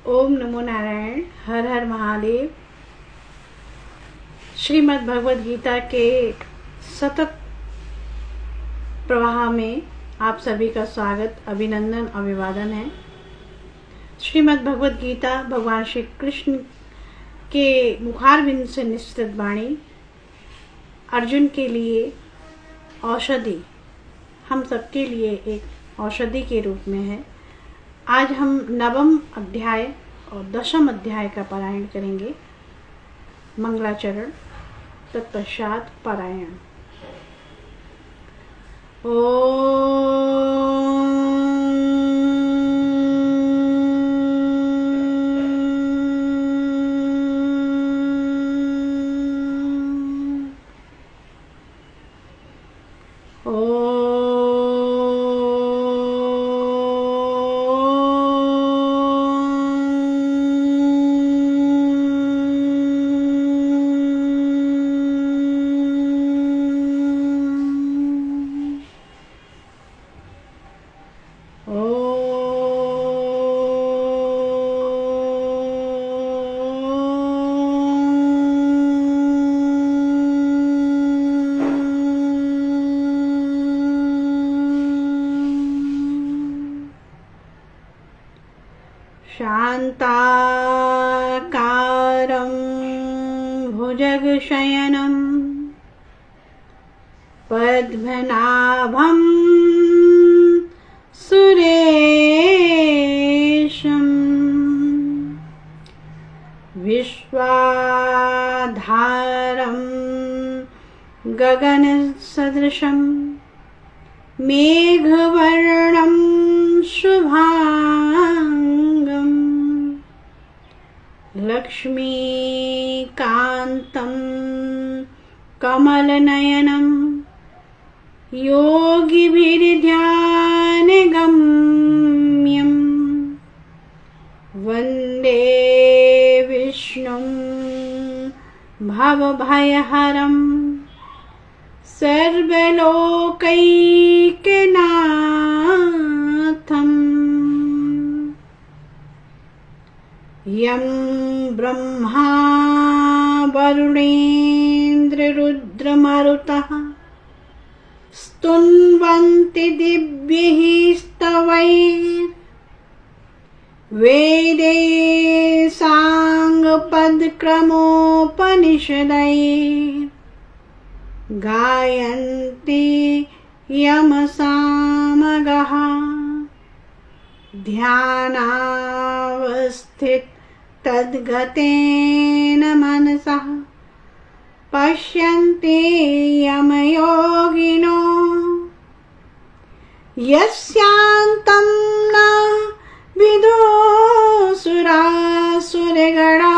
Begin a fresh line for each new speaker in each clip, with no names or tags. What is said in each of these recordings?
ओम नमो नारायण। हर हर महादेव। श्रीमद् भगवद गीता के सतत प्रवाह में आप सभी का स्वागत, अभिनंदन, अभिवादन है। श्रीमद् भगवद गीता भगवान श्री कृष्ण के मुखारविंद से निश्चित वाणी अर्जुन के लिए औषधि, हम सबके लिए एक औषधि के रूप में है। आज हम 9वें अध्याय और 10वें अध्याय का पारायण करेंगे। मंगलाचरण तत्पश्चात पारायण। शान्ताकारं भुजगशयनं पद्मनाभं सुरेशं विश्वाधारं गगनसदृशं मेघवर्णं शुभांगं लक्ष्मीकान्तं कमलनयनं योगिभिर्ध्यानगम्यं वन्दे विष्णुं भवभयहरं सर्वलोकैकनाथम् यं ब्रह्मा वरुणेन्द्ररुद्रमरुतः स्तुन्वन्ति दिव्यैः स्तवैर्वेदैः साङ्गपदक्रमोपनिषदैः गायन्ति यमसामगः ध्यानावस्थिततद्गतेन मनसः पश्यन्ति यमयोगिनो यस्यान्तं न विदुसुरासुरगणा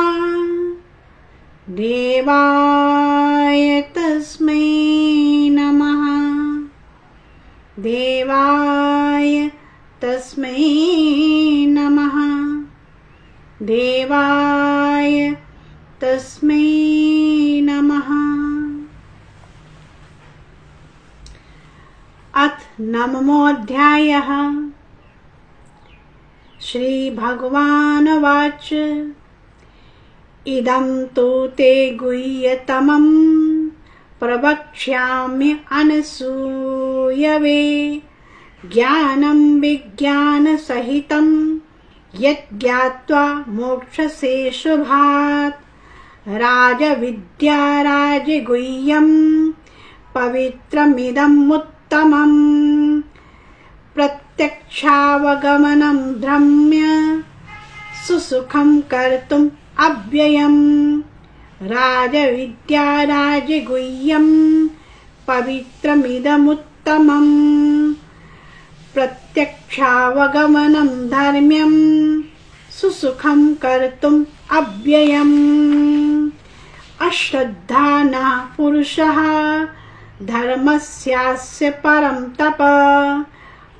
देवाय तस्मै नमः। देवाय तस्मै नमः। देवाय तस्मै नमः। अथ 9मोऽध्यायः। श्रीभगवानुवाच इदं तु ते गुह्यतमं प्रवक्ष्याम्यनसूयवे ज्ञानं विज्ञानसहितं यज्ञात्वा मोक्षसे शुभात्। राजविद्या राजगुह्यं पवित्रमिदमुत्तमं प्रत्यक्षावगमनं धर्म्य सुसुखं कर्तुम् अव्ययम्। राजविद्या राजगुह्यं पवित्रमिदमुत्तमं प्रत्यक्षावगमनं धर्म्यं सुसुखं कर्तुम् अव्ययम्। अश्रद्धा न पुरुषः धर्मस्यास्य परं तप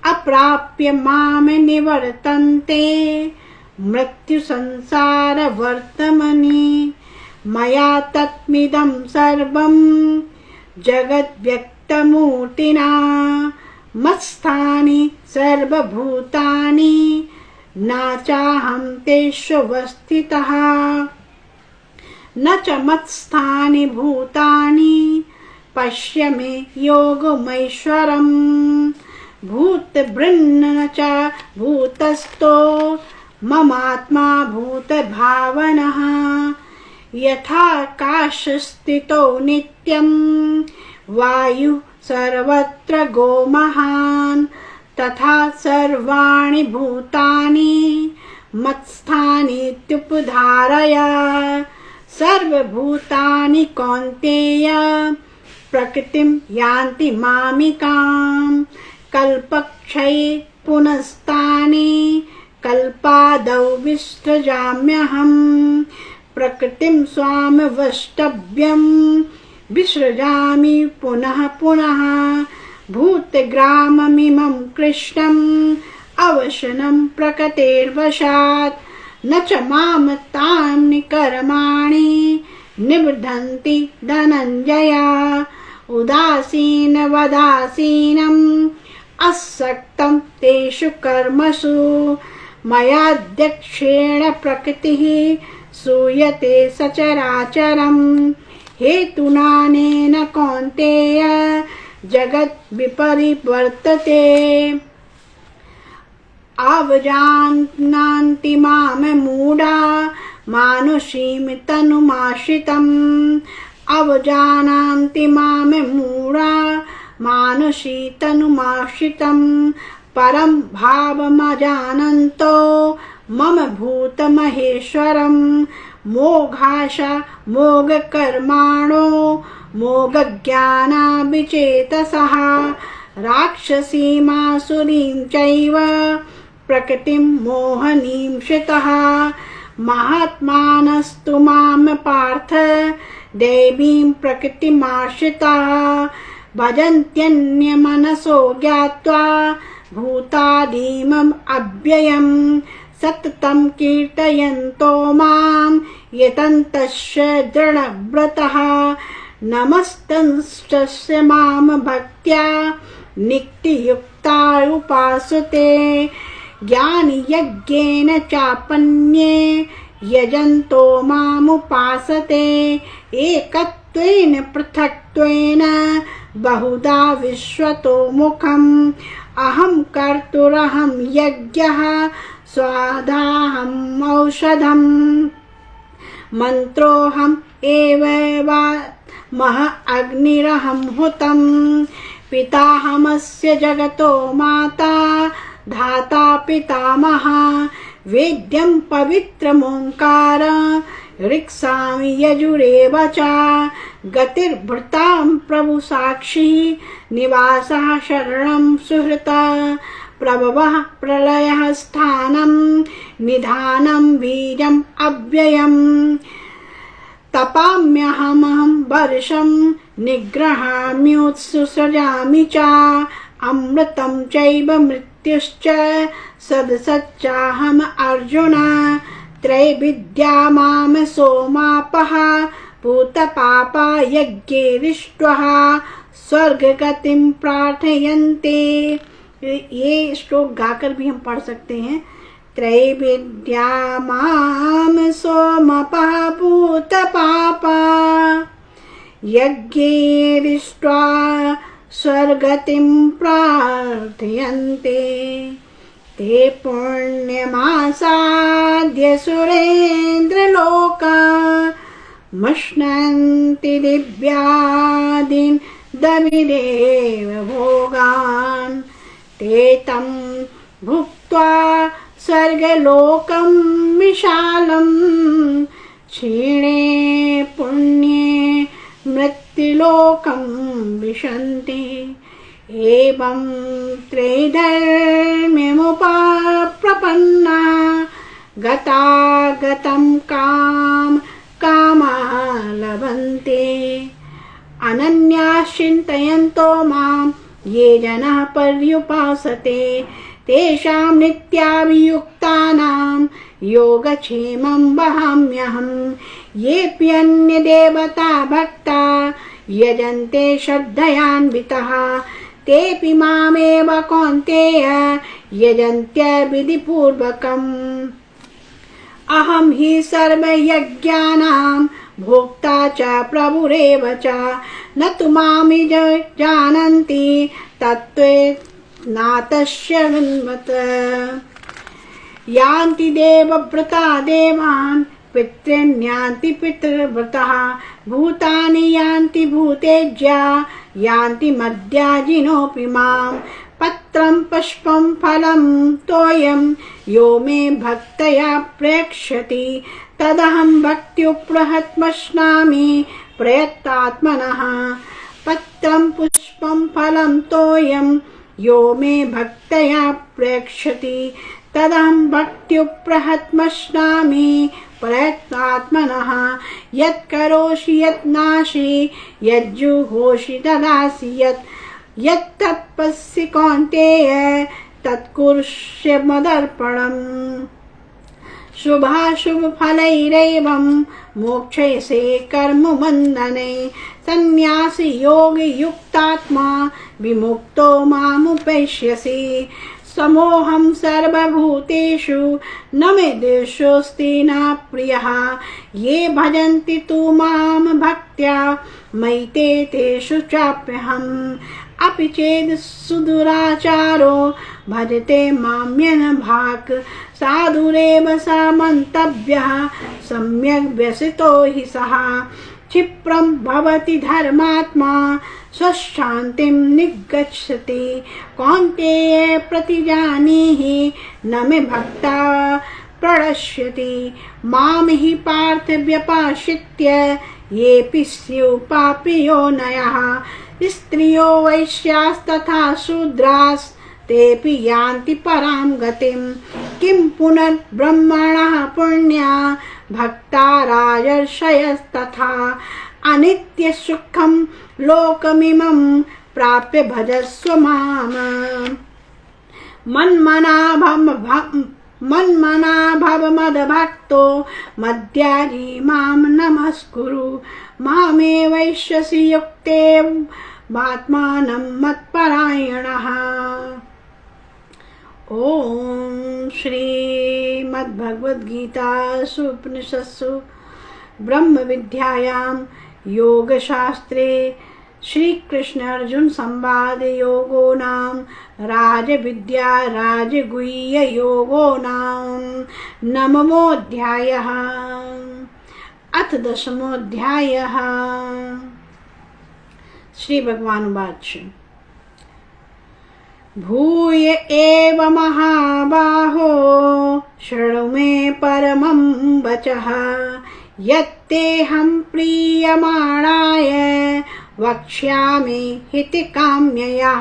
अप्राप्य मां निवर्तन्ते मृत्युसंसारवर्तमनि। मया तत्मिदं सर्वं जगद्व्यक्तमूर्तिना मत्स्थानि सर्वभूतानि न चाहं तेष्वस्थितः न च मत्स्थानि भूतानि पश्य मे योगमैश्वरम् भूतभृन्न न च भूतस्थो ममात्मा भूतभावनः यथाकाशस्थितो नित्यं वायुः सर्वत्र गोमहान् तथा सर्वाणि भूतानि मत्स्थानीत्युपधारय सर्वभूतानि कौन्तेय प्रकृतिं यान्ति मामिकाम् कल्पक्षये पुनस्तानि कल्पादौ विसृजाम्यहम् प्रकृतिं स्वामवष्टभ्यं विसृजामि पुनः पुनः भूतग्राममिमं कृष्णम् अवशनं प्रकृतेर्वशात् न च मां तानि कर्माणि निबध्नन्ति धनञ्जय उदासीनवदासीनम् असक्तं तेषु कर्मसु मयाध्यक्षेण प्रकृतिः सूयते सचराचरम् हेतुनानेन कौन्तेय जगत् विपरिवर्तते आवजानान्ति माम मूढा मानुषीं तनुमाश्रितम् अवजानान्ति माम मूढा मानुषी तनुमाश्रितम् परं भावमजानन्तो मम भूतमहेश्वरम् मोघाशा मोघकर्माणो मोघज्ञानाभिचेतसः राक्षसीमासुरीं चैव प्रकृतिं मोहनीं श्रितः महात्मानस्तु मां पार्थ देवीं प्रकृतिमाश्रिताः भजन्त्यन्यमनसो ज्ञात्वा भूतादीमम् अव्ययम् सततं कीर्तयन्तो मां यतन्तश्च दृढव्रतः नमस्तंस्तस्य मां भक्त्या नित्ययुक्ता उपासते ज्ञानयज्ञेन चापन्ये यजन्तो मामुपासते एकत्वेन पृथक्त्वेन बहुधा विश्वतो मुखम् अहं कर्तुरहं यज्ञः स्वादाहम् औषधम् मन्त्रोऽहम् एव मह अग्निरहं हुतम् पिताहमस्य जगतो माता धाता पितामहा वेद्यं पवित्रमोङ्कार ऋक्सामि यजुरेव च गतिर्भृतां प्रभु साक्षी निवासः शरणं सुहृता प्रभवः प्रलयः स्थानं निधानं बीजम् अव्ययम् तपाम्यहमहं वर्षं निग्रहाम्युत्सृजामि च अमृतं चैव मृत्युश्च सदसच्चाहम् अर्जुन त्रैविद्या माम सोमापः पूतपापा यज्ञैरिष्ट्वः स्वर्गगतिं प्रार्थयन्ते। ये श्लोक गाकर भी हम पढ़ सकते हैं। त्रैविद्या माम सोमपः पूतपापा यज्ञैरिष्ट्वा स्वर्गतिं प्रार्थयन्ते ते पुण्यमासाद्य सुरेन्द्रलोका मश्नन्ति दिव्यादीन् दविदेव भोगान् ते तं भुक्त्वा स्वर्गलोकं विशालं क्षीणे पुण्ये मृत्युलोकं विशन्ति एवं त्रैधर्म्यमुपप्रपन्ना गतागतं कामा लभन्ते अनन्याश्चिन्तयन्तो मां ये जनाः पर्युपासते तेषां नित्याभियुक्तानां योगक्षेमं वहाम्यहम् येऽप्यन्यदेवता भक्ता यजन्ते श्रद्धयान्वितः तेऽपि मामेव कौन्तेय यजन्त्य विधिपूर्वकम्। अहं हि सर्वयज्ञानां भोक्ता च प्रभुरेव च, न तु मामि जानन्ति तत्त्वेनातस्य विन्वत। यान्ति देवव्रता देवान् पितॄन् पितृव्रतः, भूतानि यान्ति भूतेज्या यान्ति मद्याजिनोऽपि माम्। पत्रं पुष्पं फलं तोयं यो मे भक्तया प्रेक्ष्यति, तदहं भक्त्युपहृतमश्नामि प्रयत्तात्मनः। पत्रं पुष्पं फलं तोयं यो मे भक्तया प्रेक्ष्यति, तदहं भक्त्युपहृतमश्नामि प्रयत्नात्मनः। यत् करोषि यत् नासि यज्जुहोषि ददासि, यत् तत्पस्सि कौन्तेय तत्कुरुष्व मदर्पणम्। शुभाशुभफलैरेवं मोक्षयसे कर्मबन्धने, सन्न्यासी योगयुक्तात्मा विमुक्तो मामुपैष्यसि। समोऽहं सर्वभूतेषु न मे द्वेषोऽस्ति न प्रियः, ये भजन्ति तु मां भक्त्या मयि ते तेषु चाप्यहम्। अपि चेद् सुदुराचारो भजते माम्यनभाक्, साधुरेव स मन्तव्यः सम्यग् व्यसितो हि सः। क्षिप्रं भवति धर्मात्मा स्वशान्तिं निगच्छति, कौन्तेय प्रतिजानीहि न मे भक्ता प्रणश्यति। मां हि पार्थ व्यपाश्रित्य येऽपि स्युः पापियोनयः, स्त्रियो वैश्यास्तथा शूद्रास्तेऽपि यान्ति परां गतिम्। किं पुनर्ब्रह्मणः पुण्या भक्ता राजर्षयस्तथा, अनित्यसुखं लोकमिमं प्राप्य भजस्व माम्। मन्मना भव मद्भक्तो मद्याजी मां नमस्कुरु, मामे वैश्यसि युक्तेवात्मानं मत्परायणः। ओम श्रीमद्भगवद्गीतासु उपनिषत्सु ब्रह्म विद्यायां योगशास्त्रे श्रीकृष्ण अर्जुन संवाद योगो नाम राजविद्या राजगुह्य योगो नाम नवमोऽध्यायः। अथ दशमोऽध्यायः। श्री भगवान उवाच भूय एव महाबाहो शृणु मे परमं वचः, यत्तेऽहं प्रीयमाणाय वक्ष्यामि हितकाम्यया।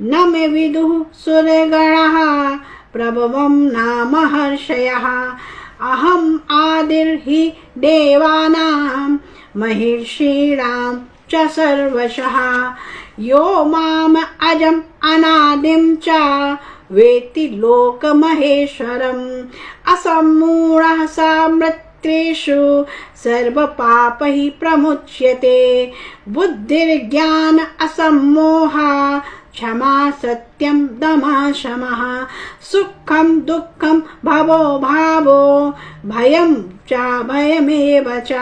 न मे विदुः सुरगणः प्रभवं न महर्षयः, अहम् आदिर्हि देवानां महिषीणां च सर्वशः। यो माम अजम् अनादिं च वेत्ति लोकमहेश्वरम्, असम्मूढः स मृत्युषु सर्वपापैः प्रमुच्यते। बुद्धिर्ज्ञान असम्मोहा क्षमा सत्यं दमः शमः, सुखं दुःखं भवो भावो भयं च भयमेव च।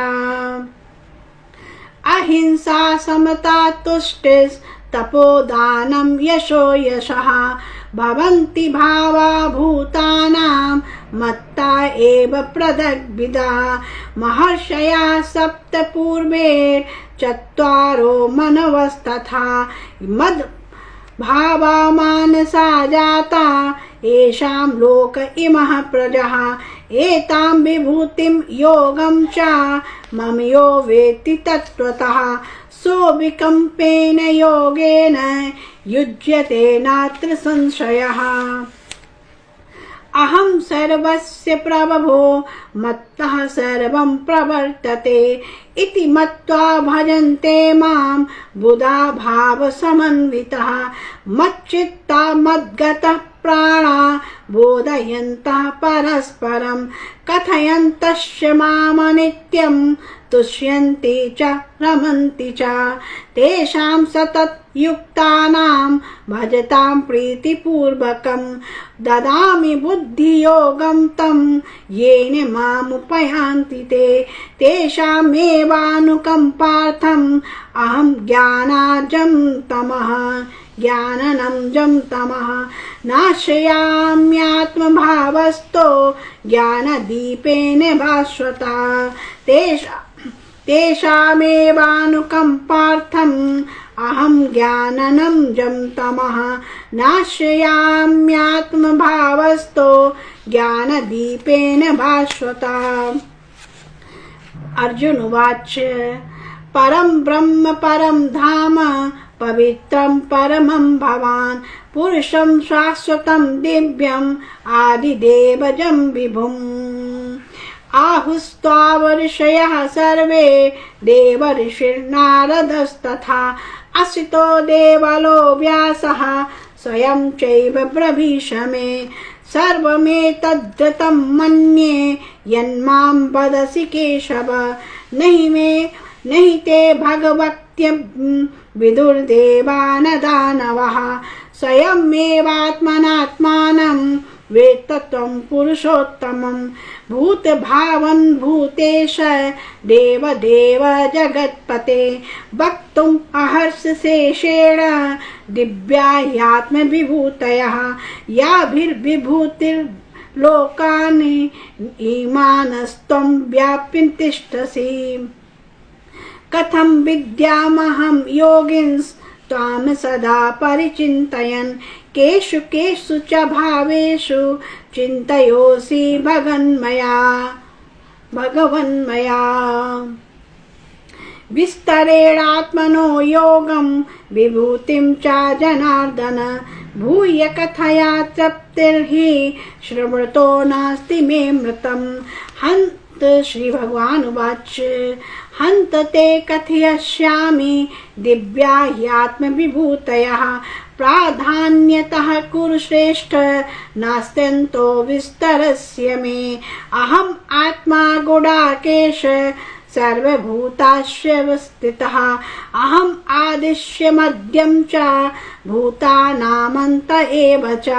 अहिंसा समता तुष्टिस्तपोदानं यशो यशः, भवन्ति भावा भूतानां मत्ता एव पृथग्विधा। महर्षया सप्त पूर्वैर्चत्वारो मनवस्तथा, मद्भावा मानसा जाता येषां लोक इमः प्रजः। एतां विभूतिं योगं च मम यो वेत्ति तत्त्वतः, सोऽविकम्पेन योगेन युज्यते नात्र संशयः। अहं सर्वस्य प्रभवो मत्तः सर्वं प्रवर्तते, इति मत्वा भजन्ते मां बुधा भावसमन्वितः। मच्चित्ता मद्गतः प्राणा बोधयन्तः परस्परं, कथयन्तश्च मामनित्यं तुष्यन्ति च रमन्ति च। तेषां सतत युक्तानां भजतां प्रीतिपूर्वकं ददामि बुद्धियोगं तं येन मामुपयान्ति ते तेषामेवानुकम्पार्थम् अहं ज्ञाननंजं तमः नाशयाम्यात्मभावस्तो ज्ञानदीपेन भास्वता तेषामेवानुकम्पार्थम् अहं ज्ञाननंजं तमः नाशयाम्यात्मभावस्तो ज्ञानदीपेन भास्वता। अर्जुन उवाच परं ब्रह्म परं धाम पवित्रं परमं भवान् पुरुषं शाश्वतं दिव्यम् आदिदेवजं विभुम् आहुस्त्वावऋषयः सर्वे देवर्षिर्नारदस्तथा असितो देवलो व्यासः स्वयं चैव ब्रवीष मे सर्वमेतद्धृतं मन्ये यन्मां वदसि केशव नहि ते भगवत्य विदुर्देवानदानवः स्वयमेवात्मनात्मानं वेत्तत्वं पुरुषोत्तमं भूतभावन् भूतेश देवदेव जगत्पते वक्तुम् अहर्षशेषेण दिव्या ह्यात्मविभूतयः याभिर्विभूतिर्लोकान् इमानस्त्वं व्याप्य तिष्ठसि कथं विद्यामहं योगिंस्त्वां सदा परिचिन्तयन् केषु केषु च भावेषु चिन्तयोऽसि भगवन्मया विस्तरेणात्मनो योगं विभूतिं च जनार्दन भूय कथया तृप्तिर्हि श्रवणतो नास्ति मे मृतम् हन्त श्री भगवान उवाच हन्त ते कथयिष्यामि दिव्या ह्यात्मविभूतयः प्राधान्यतः कुरु श्रेष्ठ नास्त्यन्तो विस्तरस्य मे अहम् आत्मा गुडाकेश सर्वभूताश्वस्थितः अहम् आदिश्य मध्यं च भूतानामन्त एव च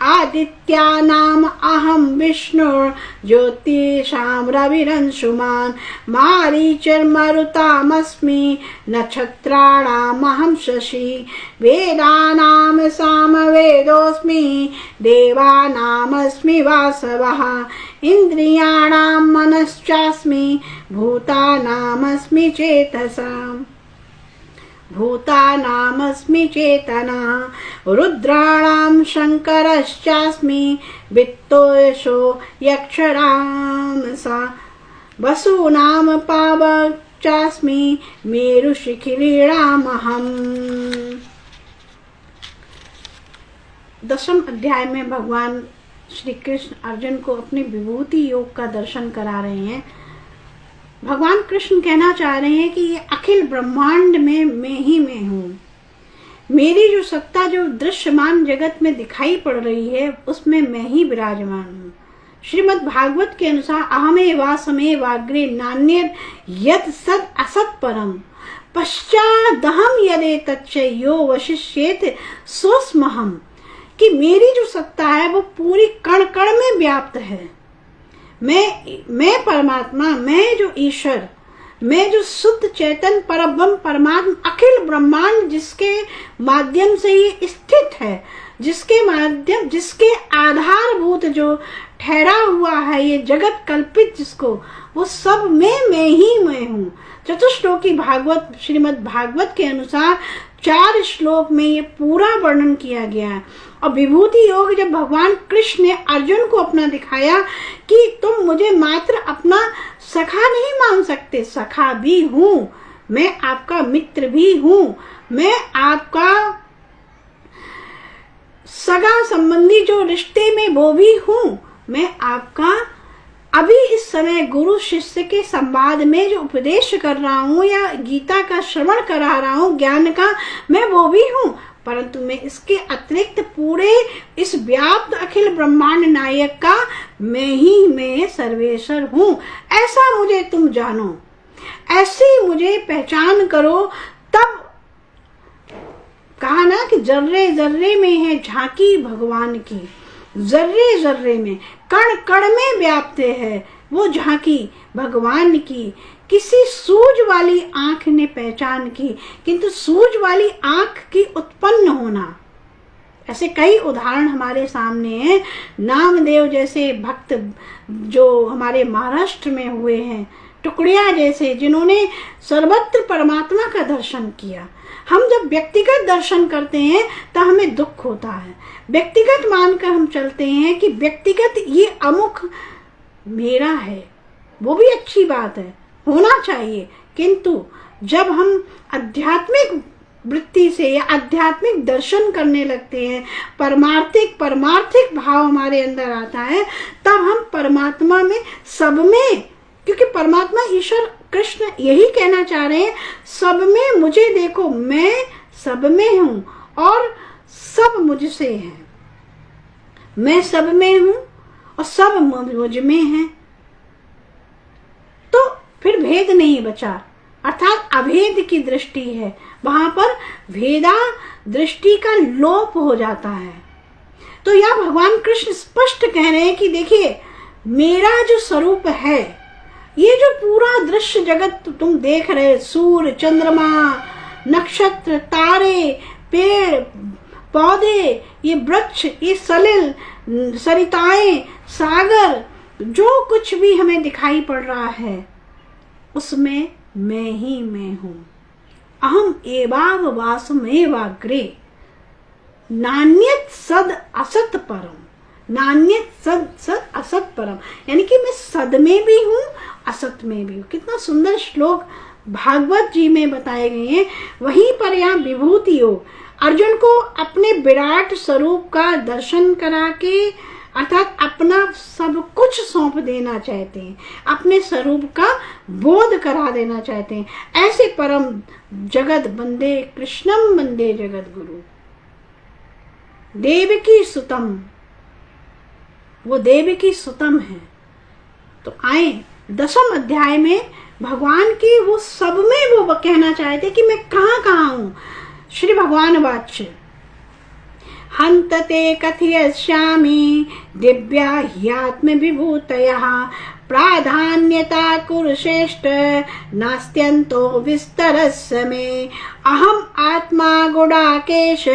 आदित्यानाम् अहं विष्णुर्ज्योतिषां रविरंशुमान् मारीचिर्मरुतामस्मि नक्षत्राणामहं शशि वेदानां सामवेदोऽस्मि देवानामस्मि वासवः इन्द्रियाणां मनश्चास्मि भूतानामस्मि चेतना रुद्राणां शङ्करश्चास्मि वित्तोषो यक्षरां वसूनां पावकश्चास्मि मेरुशिखिरीणामहम्। 10वें अध्याय में भगवान श्री कृष्ण अर्जुन को अपनी विभूति योग का दर्शन करा रहे हैं। भगवान कृष्ण कहना चाह रहे हैं कि ये अखिल ब्रह्मांड में मैं ही मैं हूँ। मेरी जो सत्ता जो दृश्यमान जगत में दिखाई पड़ रही है उसमें मैं ही विराजमान हूँ। श्रीमद् भागवत के अनुसार अहमेवासमेवाग्रे नान्यत् यत् सत् असत् परम पश्चादहम यदे तच्च यो वशिष्येत सोऽस्म्यहम्, कि मेरी जो सत्ता है वो पूरी कण कण में व्याप्त है। मैं परमात्मा, मैं जो ईश्वर, मैं जो शुद्ध चैतन्य परब्रह्म परमात्मा अखिल ब्रह्मांड जिसके माध्यम से ये स्थित है, जिसके आधारभूत जो ठहरा हुआ है ये जगत कल्पित जिसको, वो सब मैं ही मैं हूँ। चतुश्लोकी भागवत श्रीमद् भागवत के अनुसार 4 श्लोक में ये पूरा वर्णन किया गया है। और विभूति योग जब भगवान कृष्ण ने अर्जुन को अपना दिखाया कि तुम मुझे मात्र अपना सखा नहीं मान सकते, सखा भी हूँ, मैं आपका मित्र भी हूँ, मैं आपका सगा संबंधी जो रिश्ते में वो भी हूँ, मैं आपका अभी इस समय गुरु शिष्य के संवाद में जो उपदेश कर रहा हूँ या गीता का श्रवण करा रहा हूँ ज्ञान का, मैं वो भी हूँ, परंतु मैं इसके अतिरिक्त पूरे इस व्याप्त अखिल ब्रह्मांड नायक का मैं सर्वेश्वर हूँ। ऐसा मुझे तुम जानो, ऐसी मुझे पहचान करो, तब कहा ना कि जर्रे जर्रे में है झांकी भगवान की, जर्रे जर्रे में, कण कण में व्याप्त है वो झांकी भगवान की। किसी सूझ वाली आंख ने पहचान की, किंतु सूझ वाली आंख की उत्पन्न होना, ऐसे कई उदाहरण हमारे सामने हैं। नामदेव जैसे भक्त जो हमारे महाराष्ट्र में हुए हैं, टुकड़िया जैसे, जिन्होंने सर्वत्र परमात्मा का दर्शन किया। हम जब व्यक्तिगत दर्शन करते हैं तो हमें दुख होता है, व्यक्तिगत मानकर हम चलते हैं कि व्यक्तिगत ये अमुख मेरा है, वो भी अच्छी बात है, होना चाहिए। किंतु जब हम आध्यात्मिक वृत्ति से या आध्यात्मिक दर्शन करने लगते हैं, परमार्थिक भाव हमारे अंदर आता है, तब हम परमात्मा में, सब में, क्योंकि परमात्मा ईश्वर कृष्ण यही कहना चाह रहे हैं, सब में मुझे देखो, मैं सब में हूं और सब मुझसे है। मैं सब में हूं और सब मुझ में है, तो फिर भेद नहीं बचा, अर्थात अभेद की दृष्टि है, वहां पर भेदा दृष्टि का लोप हो जाता है। तो यह भगवान कृष्ण स्पष्ट कह रहे हैं कि देखिए, मेरा जो स्वरूप है, ये जो पूरा दृश्य जगत तुम देख रहे, सूर्य, चंद्रमा, नक्षत्र, तारे, पेड़ पौधे, ये वृक्ष, ये सलिल, सरिताएं, सागर, जो कुछ भी हमें दिखाई पड़ रहा है, उसमें मैं ही मैं हूं। अहम एवाव वासुमेवाग्रे नान्यत सद असत परम, नान्यत सद असत परम, यानी कि मैं सद में भी हूं, असत में भी हूं। कितना सुंदर श्लोक भागवत जी में बताए गए हैं। वहीं पर यहाँ विभूति योग, अर्जुन को अपने विराट स्वरूप का दर्शन करा के, अर्थात अपना सब कुछ सौंप देना चाहते हैं, अपने स्वरूप का बोध करा देना चाहते हैं। ऐसे परम जगत बंदे कृष्णम बंदे जगत गुरु, देवकी सुतम, वो देवकी सुतम है। तो आए 10वें अध्याय में भगवान की वो सब में वो कहना चाहते कि मैं कहाँ कहाँ हूं। श्री भगवान वाच्य, हन्तते कथयिष्यामि दिव्या ह्यात्म विभूतयः प्राधान्यता कुरुश्रेष्ठ नास्त्यन्तो विस्तरस्य मे। अहम आत्मा गुडाकेश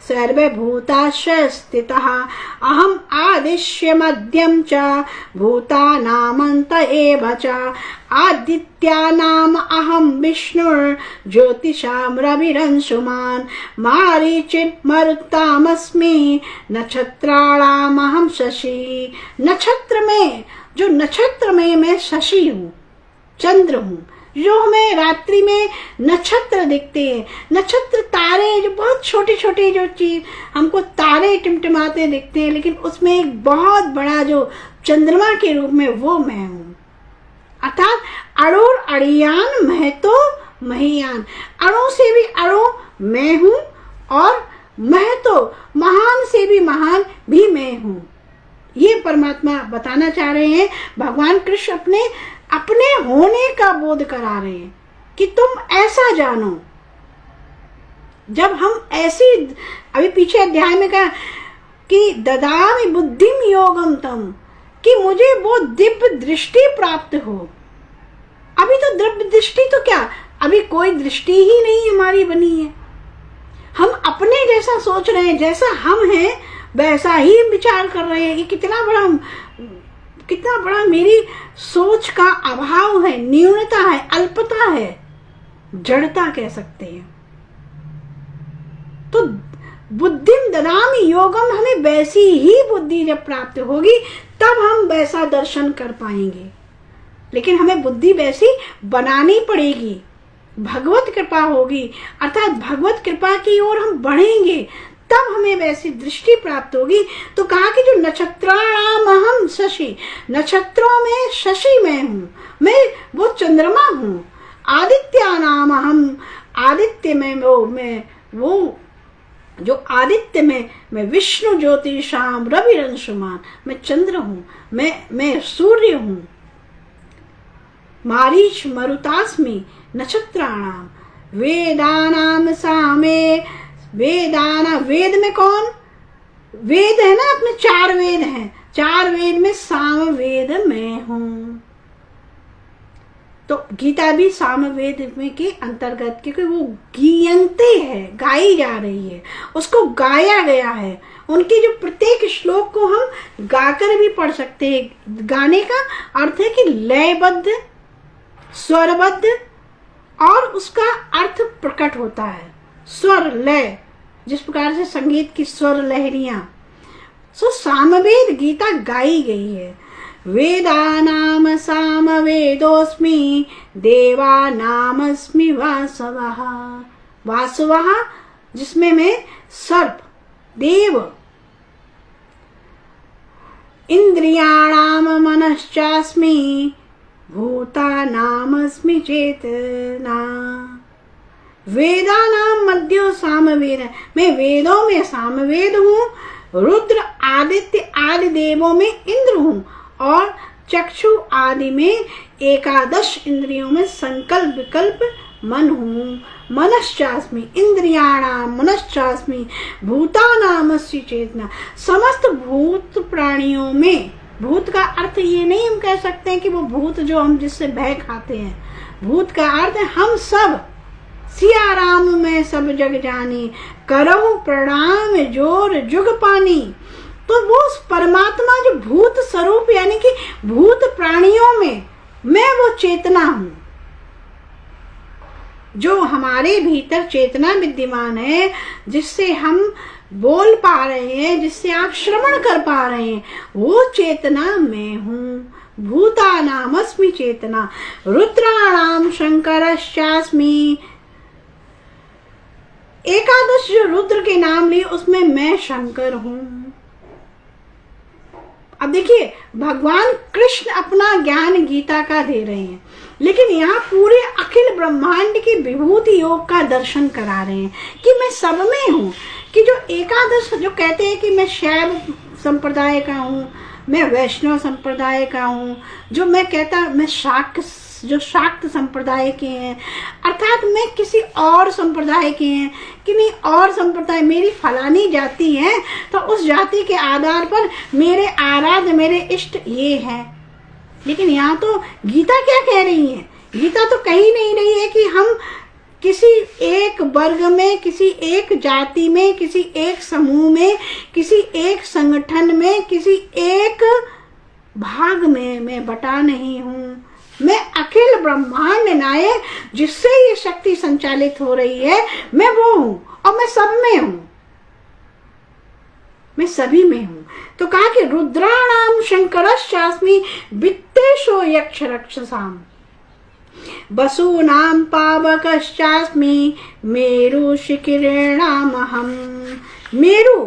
सर्वभूताश्च स्थितः अहम आदिश्य मध्यम च भूतानामन्त एव च आदित्यानाम अहम विष्णुर् ज्योतिषां रविरंशुमान् मारीचिर् मरुत्तामस्मि नक्षत्राणाम अहम शशि। नक्षत्र में, जो नक्षत्र में मैं शशि हूँ, चंद्र हूँ। जो हमें रात्रि में नक्षत्र दिखते हैं, नक्षत्र तारे, जो बहुत छोटे छोटे जो चीज हमको तारे टिमटिमाते दिखते हैं, लेकिन उसमें एक बहुत बड़ा जो चंद्रमा के रूप में, वो मैं हूँ। अर्थात अड़ोर अड़ियान महतो महियान, अणु से भी अणु मैं हूँ और महतो महान से भी महान भी मैं हूँ। ये परमात्मा बताना चाह रहे हैं। भगवान कृष्ण अपने होने का बोध करा रहे हैं कि तुम ऐसा जानो। जब हम ऐसी, अभी पीछे अध्याय में कहा कि ददामि बुद्धिम योगम तम, कि मुझे वो दिव्य दृष्टि प्राप्त हो। अभी तो दिव्य दृष्टि तो क्या, अभी कोई दृष्टि ही नहीं हमारी बनी है। हम अपने जैसा सोच रहे हैं, जैसा हम हैं वैसा ही विचार कर रहे हैं। ये कितना बड़ा मेरी सोच का अभाव है, न्यूनता है, अल्पता है, जड़ता कह सकते हैं। तो बुद्धिम ददामि योगम, हमें वैसी ही बुद्धि जब प्राप्त होगी तब हम वैसा दर्शन कर पाएंगे। लेकिन हमें बुद्धि वैसी बनानी पड़ेगी, भगवत कृपा होगी, अर्थात भगवत कृपा की ओर हम बढ़ेंगे, तब हमें वैसी दृष्टि प्राप्त होगी। तो कहा कि जो नक्षत्राणाम अहम शशि, नक्षत्रों में शशि मैं हूँ, मैं वो चंद्रमा हूँ। आदित्यानाम अहम, आदित्य में वो जो आदित्य में मैं विष्णु ज्योतिषाम रविरंशुमान, मैं चंद्र हूँ, मैं सूर्य हूँ। मारीच मरुतास्मि नक्षत्राणाम वेदानाम सामे वेदाना, वेद में कौन? वेद है ना, अपने 4 वेद हैं, 4 वेद में सामवेद मैं हूं। तो गीता भी सामवेद में के अंतर्गत, क्योंकि वो गीयंते है, गाई जा रही है, उसको गाया गया है। उनके जो प्रत्येक श्लोक को हम गाकर भी पढ़ सकते हैं। गाने का अर्थ है कि लयबद्ध, स्वरबद्ध, और उसका अर्थ प्रकट होता है। स्वर लय, जिस प्रकार से संगीत की स्वर लहरियां, सो सामवेद गीता गाई गई है। वेदानाम सामवेदोस्मि देवानामस्मि वासवः। वासवः जिसमें मैं सर्प, देव। इंद्रियाणाम मनश्चास्मि भूतानामस्मि चेतना। वेदानाम मध्यो सामवेद, मैं वेदों में सामवेद हूँ। रुद्र आदित्य आदि देवों में इंद्र हूँ, और चक्षु आदि में 11 इंद्रियों में संकल्प विकल्प मन हूँ। मनश्चास्मि इंद्रियाणाम मनश्चास्मि भूतानामस्मि चेतना। समस्त भूत प्राणियों में, भूत का अर्थ ये नहीं हम कह सकते हैं कि वो भूत जो हम जिससे भय खाते हैं। भूत का अर्थ है हम सब। सिया राम में सब जग जानी, करहु प्रणाम जोर जुग पानी। तो वो परमात्मा जो भूत स्वरूप, यानी कि भूत प्राणियों में मैं वो चेतना हूं, जो हमारे भीतर चेतना विद्यमान है, जिससे हम बोल पा रहे हैं, जिससे आप श्रवण कर पा रहे हैं, वो चेतना मैं हूं। भूतानामस्मि चेतना। रुद्राणाम शंकरश्चास्मि। 11 जो रुद्र के नाम लिए उसमें मैं शंकर हूं। अब देखिए, भगवान कृष्ण अपना ज्ञान गीता का दे रहे हैं, लेकिन यहाँ पूरे अखिल ब्रह्मांड की विभूति योग का दर्शन करा रहे हैं कि मैं सब में हूँ। कि जो 11 जो कहते हैं कि मैं शैव संप्रदाय का हूँ, मैं वैष्णव संप्रदाय का हूँ, जो मैं कहता मैं शाक्त संप्रदाय के हैं, अर्थात मैं किसी और संप्रदाय के हैं कि नहीं, और संप्रदाय मेरी फलानी जाति है, तो उस जाति के आधार पर मेरे आराध्य, मेरे इष्ट ये हैं। लेकिन यहाँ तो गीता क्या कह रही है? गीता तो कही नहीं रही है कि हम किसी एक वर्ग में, किसी एक जाति में, किसी एक समूह में, किसी एक संगठन में, किसी एक भाग में मैं बटा नहीं हूँ। मैं अखिल ब्रह्मांड नायक, जिससे ये शक्ति संचालित हो रही है, मैं वो हूँ, और मैं सब में हूँ, मैं सभी में हूँ। तो कहा कि रुद्राणाम शंकरश्चास्मि वित्तेषु यक्ष रक्षसाम। वसूनाम पावकश्चास्मि मेरु शिखिरेणामहम। मेरु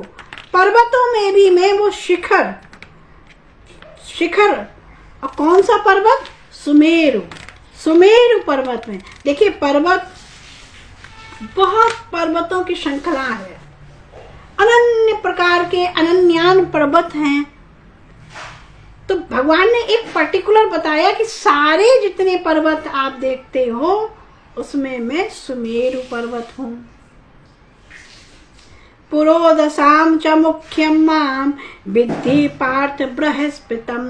पर्वतों में भी मैं वो शिखर। और कौन सा पर्वत? सुमेरु। सुमेरु पर्वत में देखिए, पर्वत बहुत पर्वतों की श्रृंखला है, अनन्य प्रकार के अनन्यान पर्वत हैं। तो भगवान ने एक पर्टिकुलर बताया कि सारे जितने पर्वत आप देखते हो उसमें मैं सुमेरु पर्वत हूं। पुरोदसाम च मुख्यम माम विद्धि पार्थ बृहस्पतिम।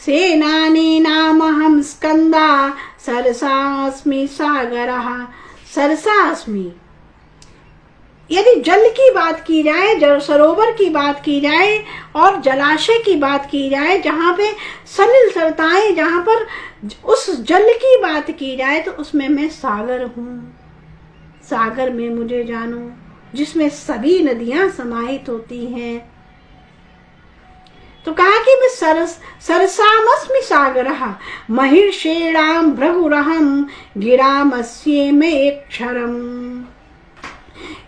सेनानी नामहं स्कंदा सरसास्मि सागरः। सरसास्मि, यदि जल की बात की जाए, जल सरोवर की बात की जाए और जलाशय की बात की जाए, जहाँ पे सलिल सरताएं, जहाँ पर उस जल की बात की जाए, तो उसमें मैं सागर हूँ। सागर में मुझे जानो, जिसमें सभी नदियां समाहित होती हैं। तो कहा कि मैं सरसामस्मि सागरः महिषेणाम भृगुरहं गिरामस्ये में एक क्षरम।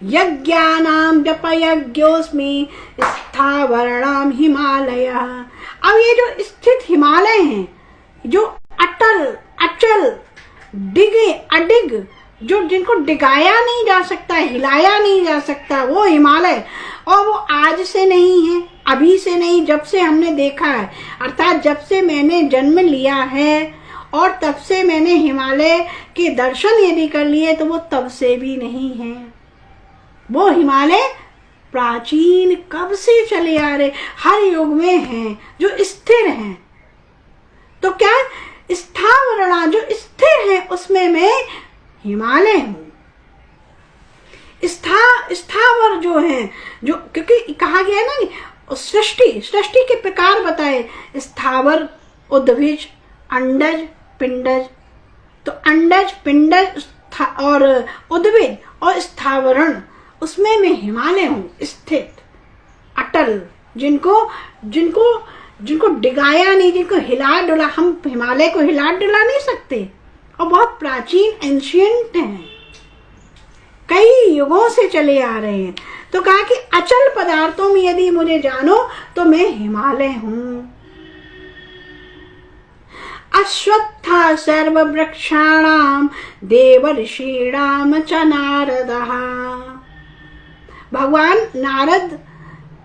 यज्ञानाम जपयज्ञोस्मि स्थावरणाम हिमालय। अब ये जो स्थित हिमालय हैं, जो अटल अचल डिगे अडिग, जो जिनको डिगाया नहीं जा सकता, हिलाया नहीं जा सकता, वो हिमालय। और वो आज से नहीं है, अभी से नहीं, जब से हमने देखा है, अर्थात जब से मैंने जन्म लिया है और तब से मैंने हिमालय के दर्शन यदि कर लिए तो वो तब से भी नहीं है। वो हिमालय प्राचीन कब से चले आ रहे, हर युग में हैं, जो स्थिर हैं। तो क्या स्थावरणा जो स्थिर है उसमें मैं हिमालय हूं। स्थावर जो है, जो क्योंकि कहा गया है ना, सृष्टि के प्रकार बताए, स्थावर, उद्भिज, अंडज, पिंडज। तो अंडज, पिंडज और उद्भिज और स्थावरण, उसमें मैं हिमालय हूं, स्थित, अटल, जिनको डिगाया नहीं, जिनको हिला डुला, हम हिमालय को हिला डुला नहीं सकते, और बहुत प्राचीन एंशियंट हैं, कई युगों से चले आ रहे हैं। तो कहा कि अचल पदार्थों में यदि मुझे जानो तो मैं हिमालय हूं। अश्वत्था सर्ववृक्षाणाम देवर्षीणाम च नारदः। भगवान नारद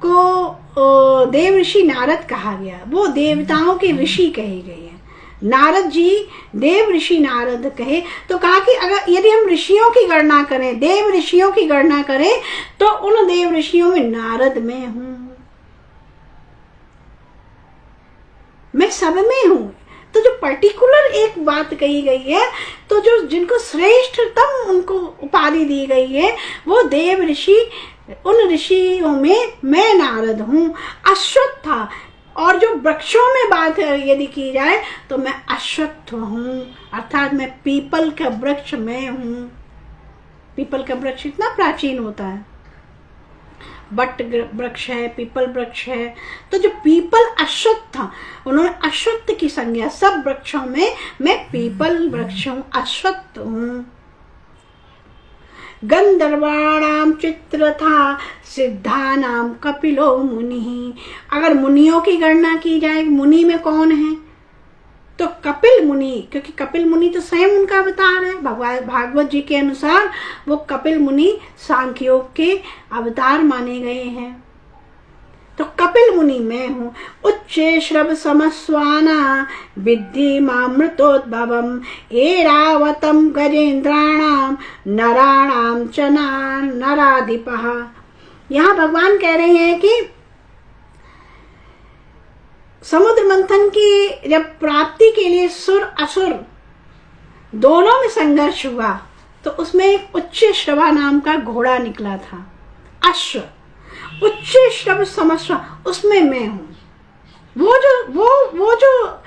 को देव ऋषि नारद कहा गया, वो देवताओं के ऋषि कहे गए हैं। नारद जी देव ऋषि नारद कहे। तो कहा कि अगर यदि हम ऋषियों की गणना करें, देव ऋषियों की गणना करें, तो उन देव ऋषियों में नारद में हूं, मैं सब में हूं। तो जो पर्टिकुलर एक बात कही गई है, तो जो जिनको श्रेष्ठतम उनको उपाधि दी गई है, वो देव ऋषि, उन ऋषियों में मैं नारद हूं। अश्वत्था, और जो वृक्षों में बात यदि की जाए तो मैं अश्वत्थ हूं, अर्थात मैं पीपल का वृक्ष मैं हूं। पीपल का वृक्ष इतना प्राचीन होता है, बट वृक्ष है, पीपल वृक्ष है। तो जो पीपल अश्वत्थ, उन्होंने अश्वत्थ की संज्ञा, सब वृक्षों में मैं पीपल वृक्ष हूं, अश्वत्थ हूं। गंधर्वाणाम चित्रथा सिद्धानाम कपिलो मुनि। अगर मुनियों की गणना की जाए, मुनि में कौन है, तो कपिल मुनि, क्योंकि कपिल मुनि तो स्वयं उनका अवतार है। भागवत जी के अनुसार वो कपिल मुनि सांख्य योग के अवतार माने गए हैं। तो कपिल मुनि मैं हूं। उच्चे श्रव समस्वाना विद्धि मामृतोद्भवम ऐरावतम गजेंद्राणाम नराणाम च नराधिपः। यहाँ भगवान कह रहे हैं कि समुद्र मंथन की जब प्राप्ति के लिए सुर असुर दोनों में संघर्ष हुआ, तो उसमें एक उच्च श्रवा नाम का घोड़ा निकला था, अश्व। उच्च श्रव समस्वा, उसमें मैं हूं। वो जो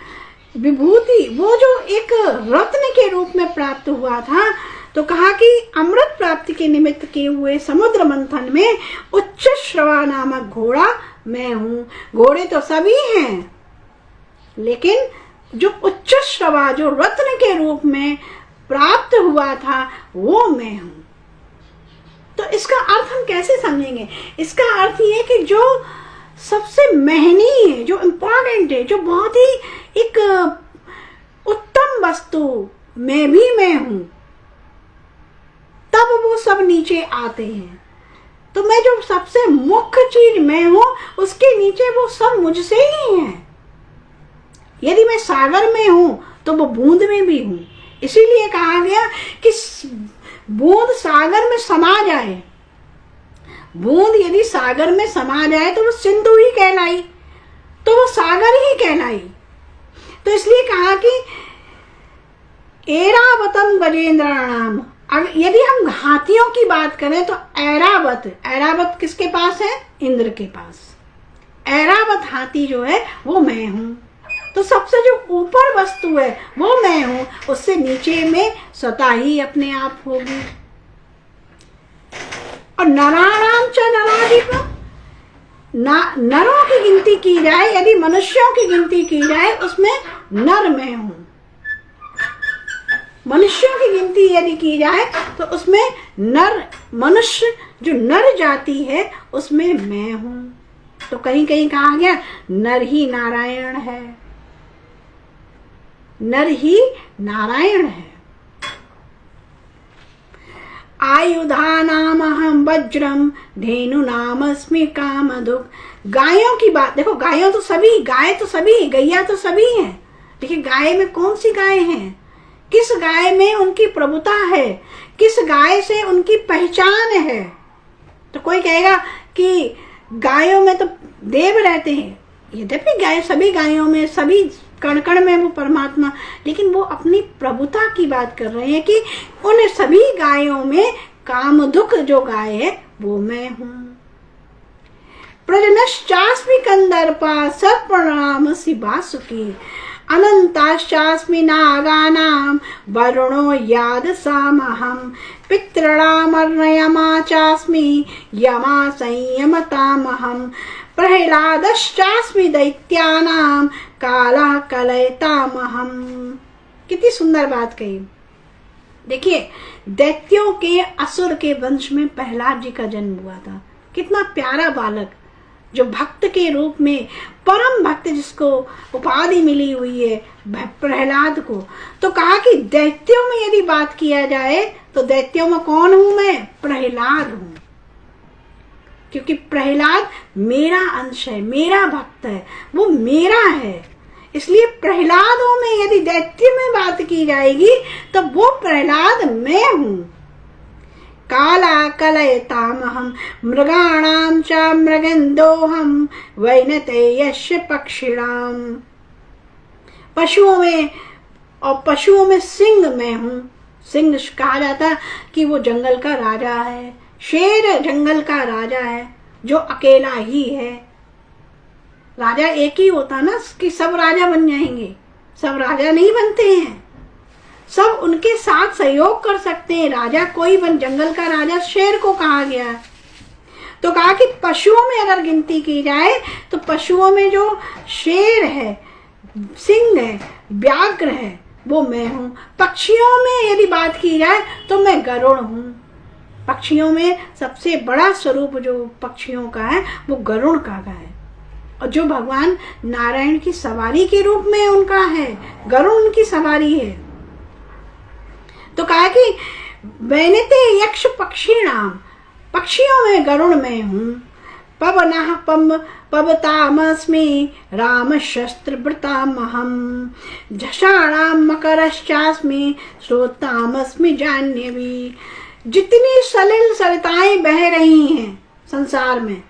विभूति, वो जो एक रत्न के रूप में प्राप्त हुआ था, तो कहा कि अमृत प्राप्ति के निमित्त किए हुए समुद्र मंथन में उच्च श्रवा नामक घोड़ा मैं हूं। घोड़े तो सभी हैं, लेकिन जो उच्च श्रवा, जो रत्न के रूप में प्राप्त हुआ था, वो मैं हूं। तो इसका अर्थ हम कैसे समझेंगे? इसका अर्थ ये कि जो सबसे महनीय है, जो इम्पोर्टेंट है, जो बहुत ही एक उत्तम वस्तु मैं भी मैं हूं, तब वो सब नीचे आते हैं। तो मैं जो सबसे मुख्य चीज मैं हूं, उसके नीचे वो सब मुझसे ही हैं। यदि मैं सागर में हूं तो वो बूंद में भी हूं। इसीलिए कहा गया कि बूंद सागर में समा जाए, बूंद यदि सागर में समा जाए तो वो सिंधु ही कहलाई, तो वो सागर ही कहलाई। तो इसलिए कहा कि ऐरावतम गजेंद्राणाम। यदि हम हाथियों की बात करें तो ऐरावत किसके पास है? इंद्र के पास। ऐरावत हाथी जो है वो मैं हूं। तो सबसे जो ऊपर वस्तु है वो मैं हूं, उससे नीचे में स्वतः ही अपने आप होगी। और नराणाम च नराधिप, नरों की गिनती की जाए, यदि मनुष्यों की गिनती की जाए, उसमें नर मैं हूं। मनुष्यों की गिनती यदि की जाए तो उसमें नर, मनुष्य जो नर जाति है उसमें मैं हूं। तो कहीं कहीं कहा गया नर ही नारायण है, नर ही नारायण है। आयुधा नाम अहम वज्रम धेनु नाम अस्मि कामधुक। गायों की बात देखो, गायों तो सभी, गाय तो सभी, गैया तो सभी हैं, देखिए गाय में कौन सी गाय है, किस गाय में उनकी प्रभुता है, किस गाय से उनकी पहचान है। तो कोई कहेगा कि गायों में तो देव रहते हैं, यद्यपि गाय सभी गायों में, सभी कण कण में वो परमात्मा, लेकिन वो अपनी प्रभुता की बात कर रहे हैं कि उन सभी गायों में कामधुक जो गाय है वो मैं हूं। प्रजनश्चास्मि कंदर्पा सर्पणामसि वासुकी अनंताश्चास्मि नागानां वरुणो यादसामहं पितॄणामर्णयमा चास्मि यमा संयमतामहं प्रह्लादश्चास्मि दैत्यानां कालः कलयतामहं। कितनी सुंदर बात कही। देखिए दैत्यों के, असुर के वंश में प्रहलाद जी का जन्म हुआ था। कितना प्यारा बालक, जो भक्त के रूप में, परम भक्त जिसको उपाधि मिली हुई है प्रहलाद को। तो कहा कि दैत्यों में यदि बात किया जाए तो दैत्यों में कौन हूं मैं? प्रहलाद हूं, क्योंकि प्रहलाद मेरा अंश है, मेरा भक्त है, वो मेरा है। इसलिए प्रहलादों में यदि दैत्य में बात की जाएगी तो वो प्रहलाद मैं हूं। काला कलयतामहं मृगाणां च मृगेन्दोऽहं वैनतेयस्य पक्षिणां। पशुओं में सिंह मैं हूं। सिंह कहा जाता कि वो जंगल का राजा है, शेर जंगल का राजा है, जो अकेला ही है। राजा एक ही होता ना कि सब राजा बन जाएंगे, सब राजा नहीं बनते हैं, सब उनके साथ सहयोग कर सकते हैं। राजा कोई बन, जंगल का राजा शेर को कहा गया। तो कहा कि पशुओं में अगर गिनती की जाए तो पशुओं में जो शेर है, सिंह है, व्याघ्र है, वो मैं हूं। पक्षियों में यदि बात की जाए तो मैं गरुड़ हूं। पक्षियों में सबसे बड़ा स्वरूप जो पक्षियों का है वो गरुड़ का है, और जो भगवान नारायण की सवारी के रूप में उनका है, गरुड़ उनकी सवारी है। तो कहा कि वैनते यक्ष पक्षिणाम, पक्षियों में गरुड़ में हूं। पवनः पवतामस्मि राम शस्त्र वृतामहं झषाणां मकरश्चास्मि श्रोतामस्मि जाह्नवी। जितनी सलिल सरिताएं बह रही हैं संसार में,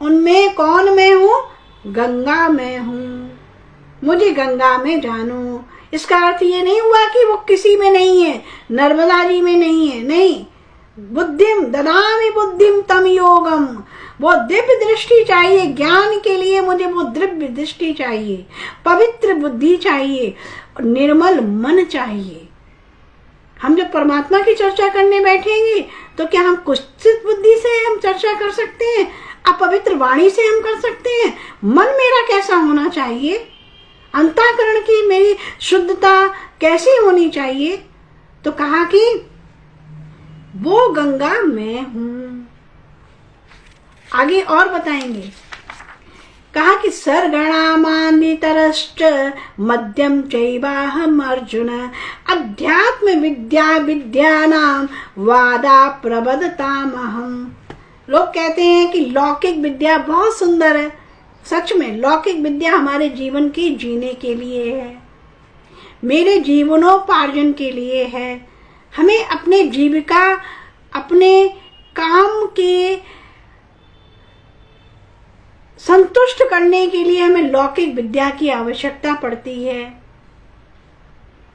उनमें कौन मैं हूं? गंगा मैं हूं। मुझे गंगा में जानो। इसका अर्थ ये नहीं हुआ कि वो किसी में नहीं है, नर्मदा जी में नहीं है, नहीं। बुद्धिम ददामि बुद्धिम तम योगम, वो दिव्य दृष्टि चाहिए ज्ञान के लिए। मुझे वो दिव्य दृष्टि चाहिए, पवित्र बुद्धि चाहिए, निर्मल मन चाहिए। हम जब परमात्मा की चर्चा करने बैठेंगे तो क्या हम कुत्सित बुद्धि से हम चर्चा कर सकते हैं? अपवित्र वाणी से हम कर सकते हैं? मन मेरा कैसा होना चाहिए? अंतःकरण की मेरी शुद्धता कैसी होनी चाहिए? तो कहा कि वो गंगा मैं हूं। आगे और बताएंगे। कहा कि सर्गणामानितरश्च मध्यम चैवाहम अर्जुन अध्यात्म विद्या विद्यानां वादा प्रबदतामहम। लोग कहते हैं कि लौकिक विद्या बहुत सुंदर है। सच में लौकिक विद्या हमारे जीवन के जीने के लिए है, मेरे जीवनोपार्जन के लिए है। हमें अपने जीविका, अपने काम के संतुष्ट करने के लिए हमें लौकिक विद्या की आवश्यकता पड़ती है।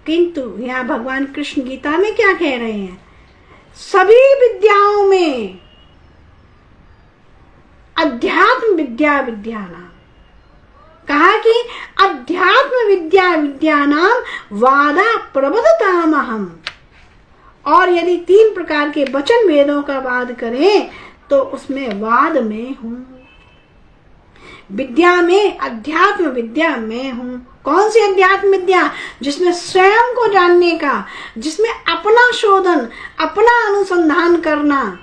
किंतु यहाँ भगवान कृष्ण गीता में क्या कह रहे हैं? सभी विद्याओं में अध्यात्म विद्या विद्यानाम, कहा कि अध्यात्म विद्या विद्यानाम वादा प्रबदतामहम। और यदि 3 प्रकार के वचन वेदों का वाद करें तो उसमें वाद में हूं। विद्या में अध्यात्म विद्या में हूं। कौन सी अध्यात्म विद्या? जिसमें स्वयं को जानने का, जिसमें अपना शोधन, अपना अनुसंधान करना।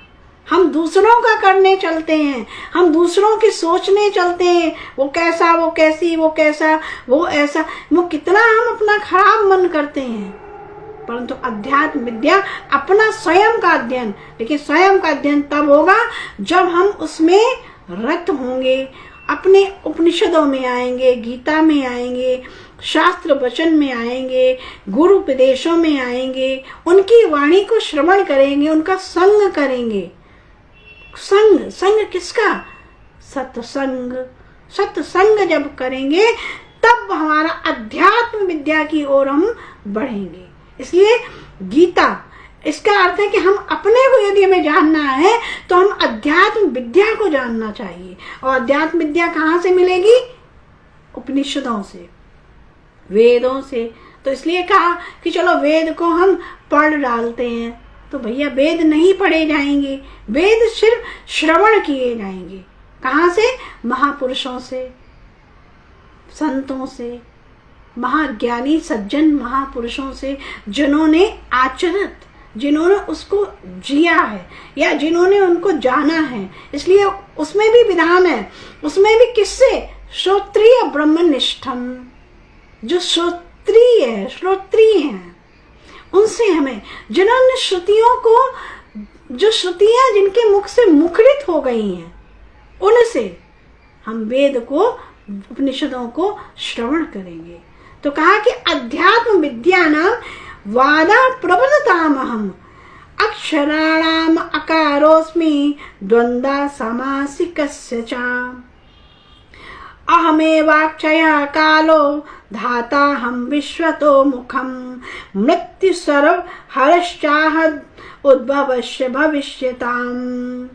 हम दूसरों का करने चलते हैं, हम दूसरों की सोचने चलते हैं, वो कैसा, वो कैसी, वो कैसा, वो ऐसा, वो कितना हम अपना खराब मन करते हैं। परंतु अध्यात्म विद्या अपना स्वयं का अध्ययन। लेकिन स्वयं का अध्ययन तब होगा जब हम उसमें रत होंगे, अपने उपनिषदों में आएंगे, गीता में आएंगे, शास्त्र वचन में आएंगे, गुरु उपदेशों में आएंगे, उनकी वाणी को श्रवण करेंगे, उनका संग करेंगे। संग किसका? सत्संग। सत्संग जब करेंगे तब हमारा अध्यात्म विद्या की ओर हम बढ़ेंगे। इसलिए गीता, इसका अर्थ है कि हम अपने को यदि हमें जानना है तो हम अध्यात्म विद्या को जानना चाहिए। और अध्यात्म विद्या कहाँ से मिलेगी? उपनिषदों से, वेदों से। तो इसलिए कहा कि चलो वेद को हम पढ़ डालते हैं। तो भैया वेद नहीं पढ़े जाएंगे, वेद सिर्फ श्रवण किए जाएंगे। कहाँ से? महापुरुषों से, संतों से, महाज्ञानी सज्जन महापुरुषों से, जिन्होंने आचरित, जिन्होंने उसको जिया है या जिन्होंने उनको जाना है। इसलिए उसमें भी विधान है, उसमें भी किससे? श्रोत्रिय ब्रह्मनिष्ठम, जो श्रोत्रिय हैं, उनसे हमें, जिन्होंने श्रुतियों को, जो श्रुतियां जिनके मुख से मुखरित हो गई हैं, उनसे हम वेद को, उपनिषदों को श्रवण करेंगे। तो कहा कि अध्यात्म विद्या नाम वादा प्रवृत्तामहम अक्षराणाम अकारोस्मि द्वंद्वा समासिकस्य च अहमेवाक्षयः कालो धाता हम विश्वतो मुखम मृत्यु सर्व हरश्चाहद उद्भवस्य भविष्यताम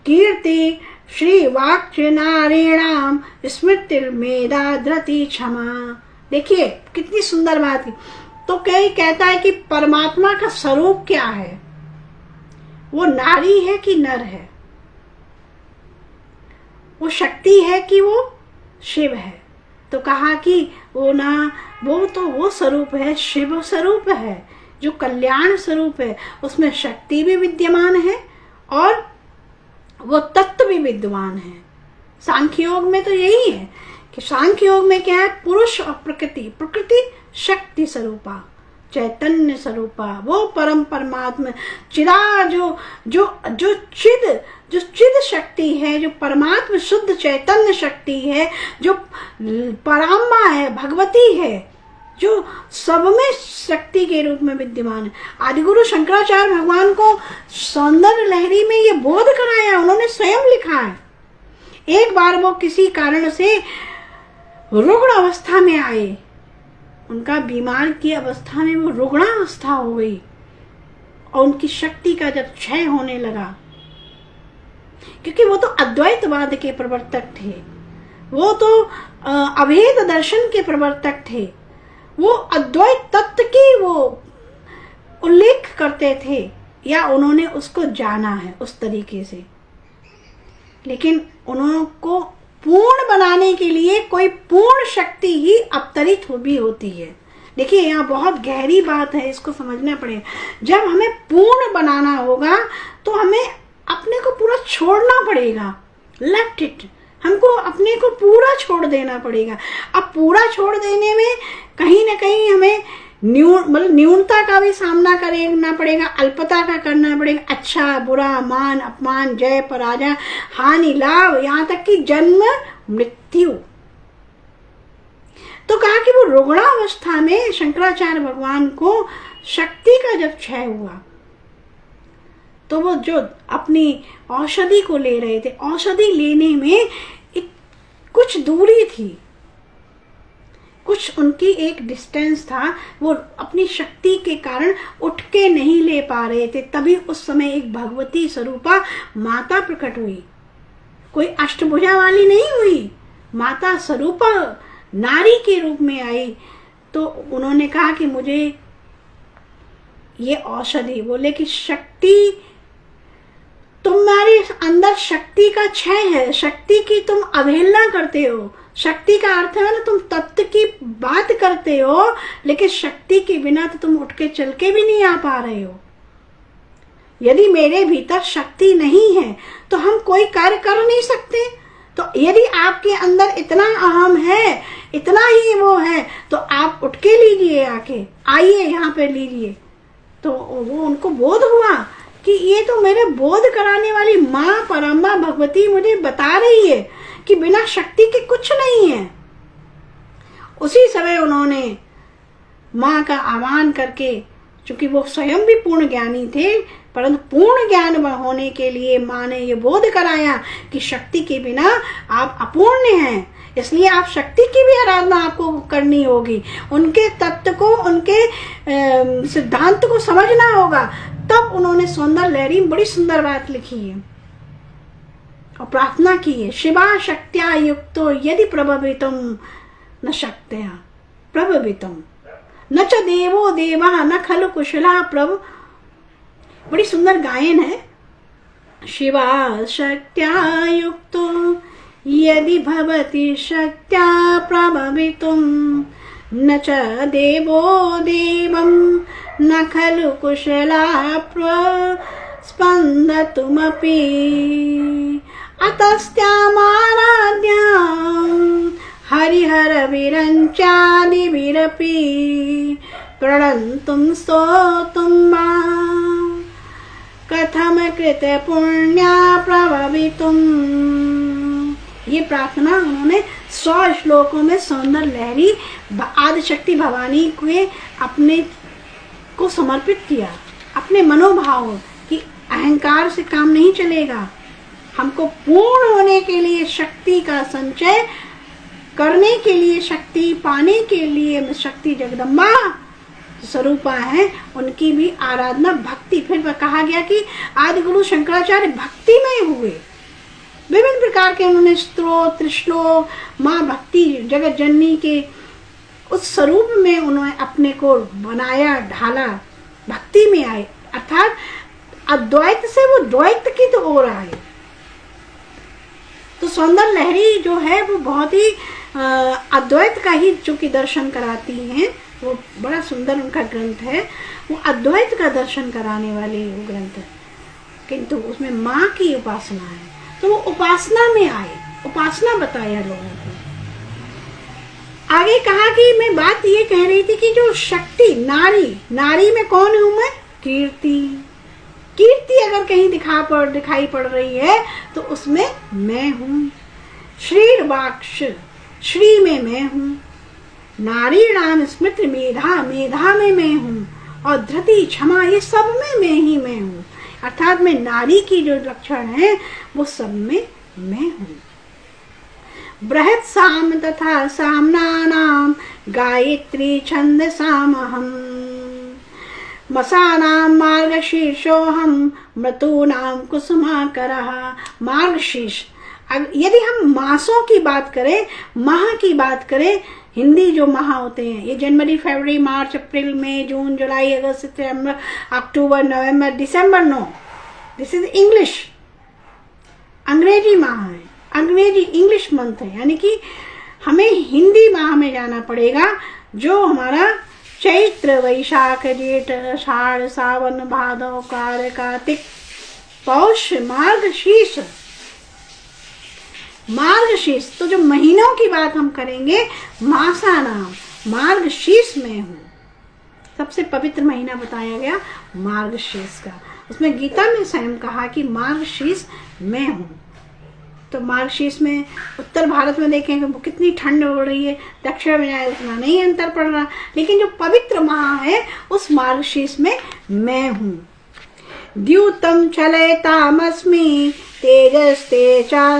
कीर्ति श्री वाक्य नारीणाम स्मृतिर्मेधा धृति क्षमा। देखिए कितनी सुंदर बात है। तो कई कहता है कि परमात्मा का स्वरूप क्या है? वो नारी है कि नर है? वो शक्ति है कि वो शिव है? तो कहा कि वो ना, वो तो वो स्वरूप है, शिव स्वरूप है, जो कल्याण स्वरूप है। उसमें शक्ति भी विद्यमान है और वो तत्व भी विद्यमान है। सांख्य योग में तो यही है कि सांख्य योग में क्या है? पुरुष और प्रकृति, प्रकृति शक्ति स्वरूपा, चैतन्य स्वरूपा, वो परम परमात्मा चिदा, जो चिद शक्ति है, जो परमात्मा शुद्ध चैतन्य शक्ति है, जो पराम्बा है, भगवती है, जो सब में शक्ति के रूप में विद्यमान है। आदिगुरु शंकराचार्य भगवान को सौंदर्य लहरी में ये बोध कराया, उन्होंने स्वयं लिखा है। एक बार वो किसी कारण से रुग्ण अवस्था में आए, उनका बीमार की अवस्था में वो रुग्णावस्था हो गई और उनकी शक्ति का जब क्षय होने लगा, क्योंकि वो तो अद्वैतवाद के प्रवर्तक थे, वो तो अभेद दर्शन के प्रवर्तक थे, वो अद्वैत तत्व की वो उल्लेख करते थे या उन्होंने उसको जाना है उस तरीके से। लेकिन उनको पूर्ण बनाने के लिए कोई पूर्ण शक्ति ही अवतरित भी होती है। देखिए यहाँ बहुत गहरी बात है, इसको समझना पड़ेगा। जब हमें पूर्ण बनाना होगा तो हमें अपने को पूरा छोड़ना पड़ेगा, लेफ्ट इट, हमको अपने को पूरा छोड़ देना पड़ेगा। अब पूरा छोड़ देने में कहीं ना कहीं हमें न्यूनता का भी सामना करना पड़ेगा, अल्पता का करना पड़ेगा, अच्छा बुरा, मान अपमान, जय पराजय, हानि लाभ, यहाँ तक कि जन्म मृत्यु। तो कहा कि वो रुग्णावस्था में शंकराचार्य भगवान को शक्ति का जब क्षय हुआ तो वो जो अपनी औषधि को ले रहे थे, औषधि लेने में कुछ दूरी थी, कुछ उनकी एक डिस्टेंस था, वो अपनी शक्ति के कारण उठ के नहीं ले पा रहे थे। तभी उस समय एक भगवती स्वरूपा माता प्रकट हुई, कोई अष्टभुजा वाली नहीं हुई, माता स्वरूपा नारी के रूप में आई। तो उन्होंने कहा कि मुझे ये औषधि, बोले कि शक्ति, तुम्हारे अंदर शक्ति का क्षय है, शक्ति की तुम अवहेलना करते हो। शक्ति का अर्थ है ना, तुम तत्व की बात करते हो लेकिन शक्ति के बिना तो तुम उठ के चल के भी नहीं आ पा रहे हो। यदि मेरे भीतर शक्ति नहीं है तो हम कोई कार्य कर नहीं सकते। तो यदि आपके अंदर इतना अहम है, इतना ही वो है, तो आप उठ के लीजिए, आके आइए यहाँ पे लीजिए। तो वो उनको बोध हुआ कि ये तो मेरे बोध कराने वाली माँ परम्बा भगवती मुझे बता रही है कि बिना शक्ति के कुछ नहीं है। उसी समय उन्होंने माँ का आह्वान करके, चूंकि वो स्वयं भी पूर्ण ज्ञानी थे, परंतु पूर्ण ज्ञान होने के लिए माँ ने ये बोध कराया कि शक्ति के बिना आप अपूर्ण हैं, इसलिए आप शक्ति की भी आराधना आपको करनी होगी, उनके तत्व को, उनके सिद्धांत को समझना होगा। तब उन्होंने सौंदर्य लहरी बड़ी सुंदर बात लिखी है और प्रार्थना की है, शिवा शक्त्या युक्तो यदि प्रभवितुम न शक्त्या प्रभवितुम न च देवो देवा न खलु कुशला प्रभु। बड़ी सुंदर गायन है। शिवा शक्त्या युक्तो यदि भवति शक्त्या प्रभवितुम न च देवो देवं न खलु कुशला स्पन्दतुमपि अतस्त्यामाराध्यां हरिहर विरञ्चादिभिरपि प्रणन्तुं स्तोतुं मां कथम कृत पुण्या प्रभवितुम्। ये प्रार्थना उन्होंने 100 श्लोकों में सौंदर्य लहरी आदिशक्ति भवानी के अपने को समर्पित किया, अपने मनोभाव कि अहंकार से काम नहीं चलेगा, हमको पूर्ण होने के लिए शक्ति का संचय करने के लिए, शक्ति पाने के लिए शक्ति जगदम्बा स्वरूपा है, उनकी भी आराधना भक्ति। फिर कहा गया कि आदि गुरु शंकराचार्य भक्ति में हुए, विभिन्न प्रकार के उन्होंने स्तोत्र त्रिश्लोक माँ भक्ति जगत जननी के उस स्वरूप में उन्होंने अपने को बनाया, ढाला, भक्ति में आए, अर्थात अद्वैत से वो द्वैत की तो ओर आए। तो सौंदर्य लहरी जो है वो बहुत ही अद्वैत का ही चूंकि दर्शन कराती हैं, वो बड़ा सुंदर उनका ग्रंथ है, वो अद्वैत का दर्शन कराने वाली वो ग्रंथ है, किंतु उसमें माँ की उपासना है, तो वो उपासना में आए, उपासना बताया लोगों को। आगे कहा कि मैं बात ये कह रही थी कि जो शक्ति नारी, नारी में कौन हूं मैं? कीर्ति। कीर्ति अगर कहीं दिखाई पड़ रही है तो उसमें मैं हूँ। श्रीर्वाक्ष, श्री में मैं हूँ। नारी नाम स्मृति मेधा, मेधा में मैं हूँ। और धृति, क्षमा, ये सब में मैं ही मैं हूँ। अर्थात मैं नारी की जो लक्षण है वो सब में मैं हूँ। बृहत् साम तथा सामनानां गायत्री छन्दसामहम् मसानां मार्गशीर्षोऽहं मृतूनां कुसुमाकरः। मार्गशीर्ष, यदि हम मासों की बात करें, माह की बात करें, हिंदी जो माह होते हैं ये जनवरी, फरवरी, मार्च, अप्रैल, मई, जून, जुलाई, अगस्त, सितंबर, अक्टूबर, नवंबर, दिसंबर। नो, दिस इज इंग्लिश, अंग्रेजी माह है, अंग्रेजी इंग्लिश मंथ है, यानी कि हमें हिंदी माह में जाना पड़ेगा, जो हमारा चैत्र, वैशाख, जेठ, आषाढ़, सावन, भादव, कार्तिक, पौष, मार्गशीर्ष। मार्गशीर्ष, तो जो महीनों की बात हम करेंगे, मासा नाम, मार्गशीर्ष में हूँ। सबसे पवित्र महीना बताया गया मार्गशीर्ष का। उसमें गीता में स्वयं कहा कि मार्गशीर्ष मैं हूँ। तो मार्गशीर्ष में उत्तर भारत में देखेंगे वो कितनी ठंड हो रही है, दक्षिण में उतना नहीं अंतर पड़ रहा, लेकिन जो पवित्र माह है उस मार्गशीर्ष में मैं हूँ। द्यूतम चलयतामस्मि तेजस्तेजस्मि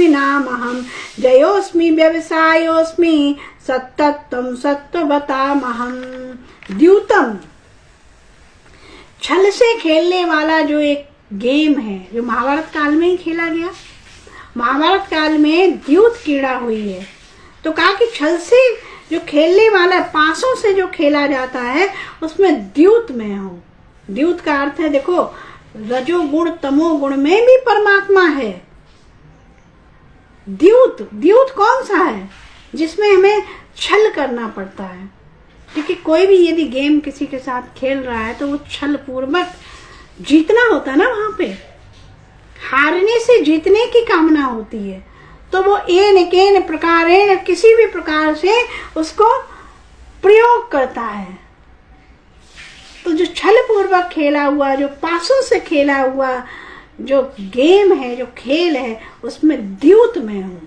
नामहं जयोस्मि व्यवसायोस्मि सत्तत्वं सत्ववतामहं। द्यूतम, छल से खेलने वाला जो एक गेम है, जो महाभारत काल में ही खेला गया। महाभारत काल में द्यूत क्रीड़ा हुई है, तो कहा कि छल से जो खेलने वाला, पासों से जो खेला जाता है उसमें द्यूत में हूँ। द्यूत का अर्थ है, देखो, रजोगुण तमोगुण में भी परमात्मा है। द्यूत, द्यूत कौन सा है? जिसमें हमें छल करना पड़ता है, क्योंकि कोई भी यदि गेम किसी के साथ खेल रहा है तो वो छल पूर्वक जीतना होता है ना, वहां पे हारने से जीतने की कामना होती है, तो वो एन केन प्रकारेण, किसी भी प्रकार से उसको प्रयोग करता है। तो जो छल पूर्वक खेला हुआ, जो पासों से खेला हुआ जो गेम है, जो खेल है, उसमें द्यूत में हूं।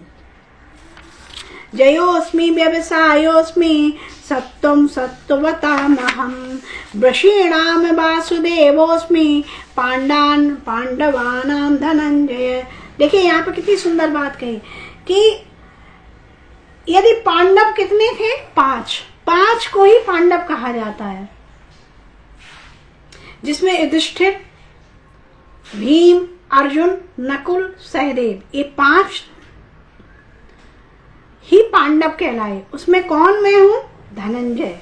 जयोस्मि व्यवसायोस्मि सत्वं सत्वतामहं वृषीणां वासुदेवोस्मि पांडवानां धनंजय। देखिए यहाँ पर कितनी सुंदर बात कही कि यदि पांडव कितने थे? 5 को ही पांडव कहा जाता है, जिसमें युधिष्ठिर, भीम, अर्जुन, नकुल, सहदेव, ये 5 ही पांडव कहलाए। उसमें कौन मैं हूं? धनंजय।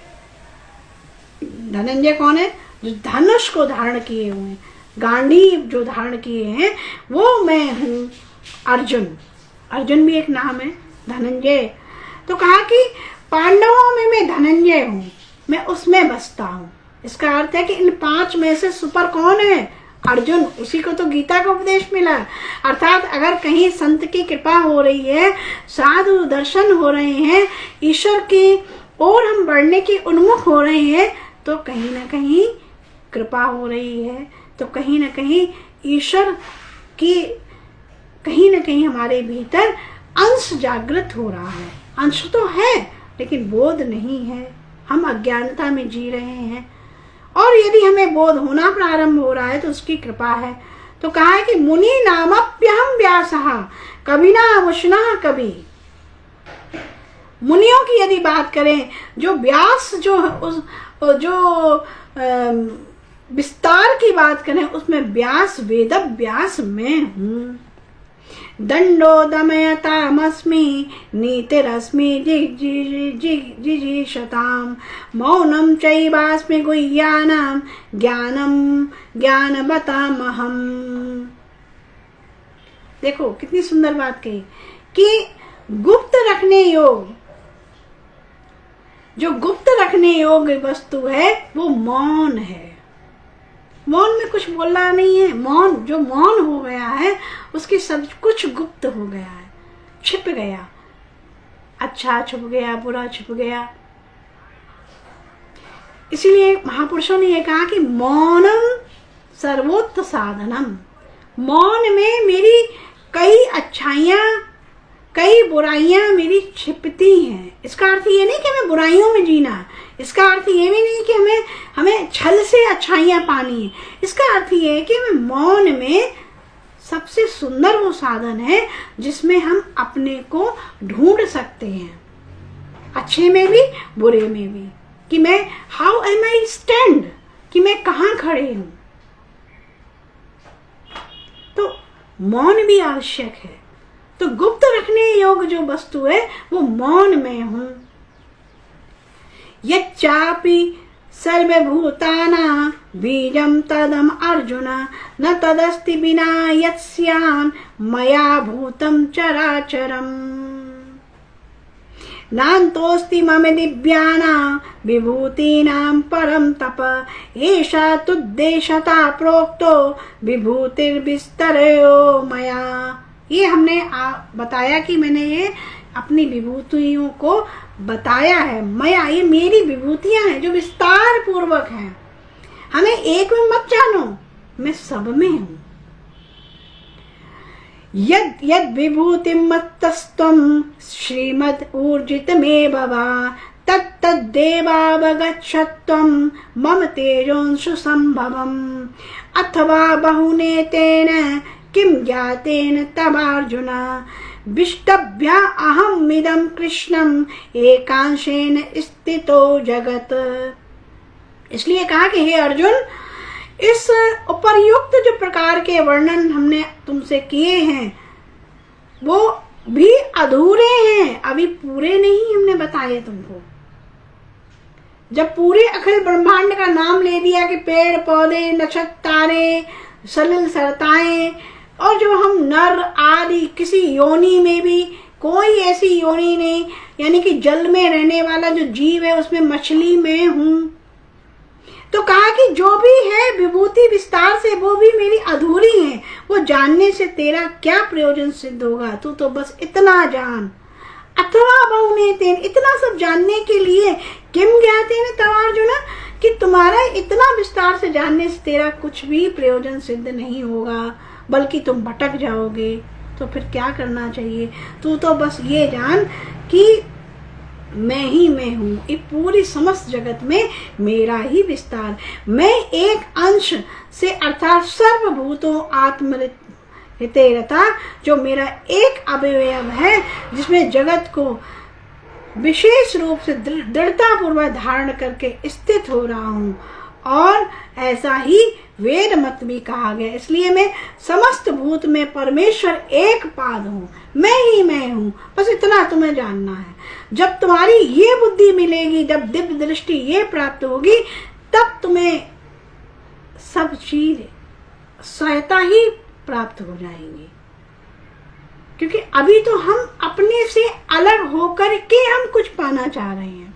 धनंजय कौन है? जो धनुष को धारण किए हुए हैं, गांडीव जो धारण किए हैं, वो मैं हूं। अर्जुन, अर्जुन भी एक नाम है, धनंजय। तो कहा कि पांडवों में मैं धनंजय हूं, मैं उसमें बसता हूं। इसका अर्थ है कि इन 5 में से सुपर कौन है? अर्जुन। उसी को तो गीता का उपदेश मिला। अर्थात अगर कहीं संत की कृपा हो रही है, साधु दर्शन हो रहे हैं, ईश्वर की ओर हम बढ़ने की उन्मुख हो रहे हैं, तो कहीं ना कहीं कृपा हो रही है, तो कहीं ना कहीं ईश्वर की कहीं ना कहीं हमारे भीतर अंश जागृत हो रहा है। अंश तो है लेकिन बोध नहीं है, हम अज्ञानता में जी रहे हैं। और यदि हमें बोध होना प्रारंभ हो रहा है तो उसकी कृपा है। तो कहा है कि मुनि नामप्यहम व्यासः कविना वचनः कवि। मुनियों की यदि बात करें, जो व्यास जो विस्तार की बात करें, उसमें व्यास वेद व्यास मैं हूँ। दंडो दमयतामस्मि नीतिरस्मि जिजीषताम् मौनं चैवास्मि गुह्यानां ज्ञानवतामहम्। देखो कितनी सुंदर बात कही कि गुप्त रखने योग, जो गुप्त रखने योग्य वस्तु है वो मौन है। मौन में कुछ बोलना नहीं है। मौन, जो मौन हो गया है उसकी सब कुछ गुप्त हो गया है, छिप गया। अच्छा छुप गया, बुरा छुप गया। इसीलिए महापुरुषों ने यह कहा कि मौनम सर्वोत्त साधनम। मौन में मेरी कई अच्छाइयां, कई बुराइयां मेरी छिपती हैं। इसका अर्थ ये नहीं कि हमें बुराइयों में जीना, इसका अर्थ ये भी नहीं कि हमें छल से अच्छाइयां पानी है। इसका अर्थ ये है कि हमें मौन में सबसे सुंदर वो साधन है जिसमें हम अपने को ढूंढ सकते हैं, अच्छे में भी बुरे में भी, कि मैं हाउ एम आई स्टैंड, कि मैं कहाँ खड़े हूं। तो मौन भी आवश्यक है। तो गुप्त रखने योग्य जो वस्तु है वो मौन में हूं। यच्चापि सर्वभूतानां बीजं तदम अर्जुन न तदस्ति विना यत्स्यान् मया भूतं चराचरम् नान्तोऽस्ति मम दिव्यानां विभूतीनां परं तप एषा तुद्देशता प्रोक्तो विभूतिर्विस्तरयो मया। ये हमने बताया कि मैंने ये अपनी विभूतियों को बताया है। मया, ये मेरी विभूतियां हैं जो विस्तार पूर्वक हैं। हमें एक में मत जानो, मैं सब में हूं। यद यद विभूतिं मत्तस्त्वं श्रीमद् ऊर्जितमेव वा तत्तद्देवावगच्छत्वं मम तेजोंशु संभवम् अथवा बहुनेतेन किं ज्ञातेन तवार्जुन विष्टभ्या अहमिदं कृष्णं एकांशेन स्थितो जगत। इसलिए कहा कि हे अर्जुन, इस उपर्युक्त जो प्रकार के वर्णन हमने तुमसे किए हैं वो भी अधूरे हैं, अभी पूरे नहीं हमने बताए तुमको। जब पूरे अखिल ब्रह्मांड का नाम ले दिया कि पेड़ पौधे, नक्षत्र, तारे, सलिल सरताएं, और जो हम नर आदि किसी योनि में भी कोई ऐसी योनि नहीं, यानी कि जल में रहने वाला जो जीव है उसमें मछली में हूं। तो कहा कि जो भी है विभूति विस्तार से वो भी मेरी अधूरी है। वो जानने से तेरा क्या प्रयोजन सिद्ध होगा, तू तो बस इतना जान। अथवा बहुनेतेन, इतना सब जानने के लिए किम ज्ञातेन तवार्जुन, कि तुम्हारा इतना विस्तार से जानने से तेरा कुछ भी प्रयोजन सिद्ध नहीं होगा, बल्कि तुम भटक जाओगे। तो फिर क्या करना चाहिए? तू तो बस ये जान कि मैं ही मैं हूँ, ये पूरी समस्त जगत में मेरा ही विस्तार। मैं एक अंश से अर्थात सर्वभूतों आत्महृतयता, जो मेरा एक अवयव है, जिसमें जगत को विशेष रूप से दृढ़ता पूर्वक धारण करके स्थित हो रहा हूँ। और ऐसा ही वेद मत भी कहा गया। इसलिए मैं समस्त भूत में परमेश्वर एक पाद हूँ, मैं ही मैं हूँ। बस इतना तुम्हें जानना है। जब तुम्हारी ये बुद्धि मिलेगी, जब दिव्य दृष्टि ये प्राप्त होगी, तब तुम्हें सब चीज स्वयता ही प्राप्त हो जाएंगी। क्योंकि अभी तो हम अपने से अलग होकर के हम कुछ पाना चाह रहे हैं।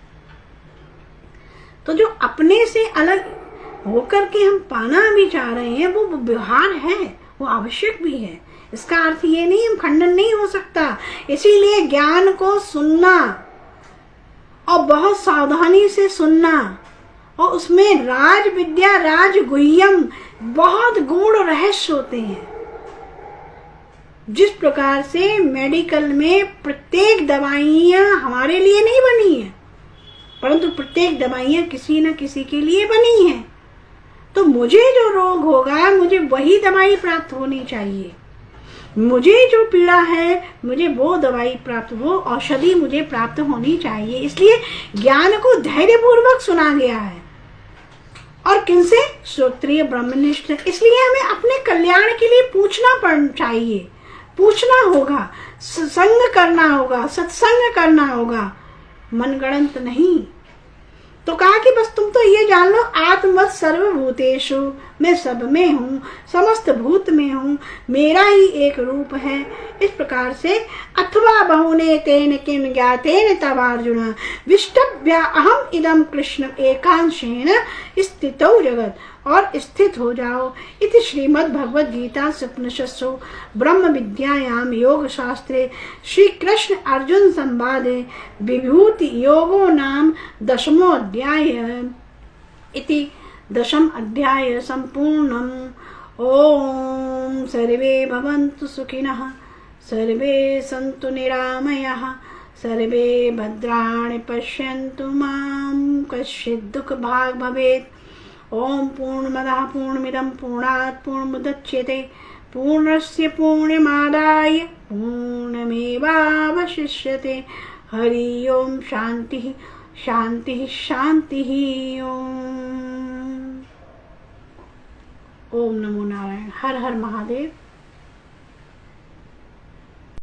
तो जो अपने से अलग होकर के हम पाना भी चाह रहे हैं, वो व्यवहार है, वो आवश्यक भी है। इसका अर्थ ये नहीं, हम खंडन नहीं हो सकता। इसीलिए ज्ञान को सुनना और बहुत सावधानी से सुनना, और उसमें राज विद्या, राज गुह्यम, बहुत गूढ़ रहस्य होते हैं। जिस प्रकार से मेडिकल में प्रत्येक दवाइयां हमारे लिए नहीं बनी है, परंतु प्रत्येक दवाइयां किसी न किसी के लिए बनी है। तो मुझे जो रोग होगा, मुझे वही दवाई प्राप्त होनी चाहिए। मुझे जो पीड़ा है, मुझे वो दवाई प्राप्त, वो औषधि मुझे प्राप्त होनी चाहिए। इसलिए ज्ञान को धैर्यपूर्वक सुना गया है। और किनसे? श्रोत्रिय ब्रह्मनिष्ठ। इसलिए हमें अपने कल्याण के लिए पूछना चाहिए, पूछना होगा, संग करना होगा, सत्संग करना होगा, मनगढ़ंत नहीं। तो कहा कि बस तुम तो ये जान लो, आत्मवत् सर्वभूतेषु, मैं सब में हूँ, समस्त भूत में हूँ, मेरा ही एक रूप है। इस प्रकार से अथवा बहुने तेन किम ज्ञातेन तव अर्जुन विष्टभ्य अहम इदम कृष्ण एकांशेन स्थितौ जगत, और स्थित हो जाओ। इति श्रीमद् भगवद गीता उपनिषत्सु ब्रह्म विद्यायाम योग शास्त्रे श्री कृष्ण अर्जुन संवादे विभूति योगो नाम दशमो अध्याय इति दशम अध्याय संपूर्णम्। ओम सर्वे भवन्तु सुखिनः, सर्वे सन्तु निरामयाः, सर्वे भद्राणि पश्यन्तु मा कश्चित् दुःखभाग् भवेत्। ओम पूर्णमदः पूर्णमिदं पूर्णात् पूर्णमुदच्यते पूर्णस्य पूर्णमादाय पूर्णमेवावशिष्यते। हरि ओम शांति शांति शांति। ओम नमो नारायण। हर हर महादेव।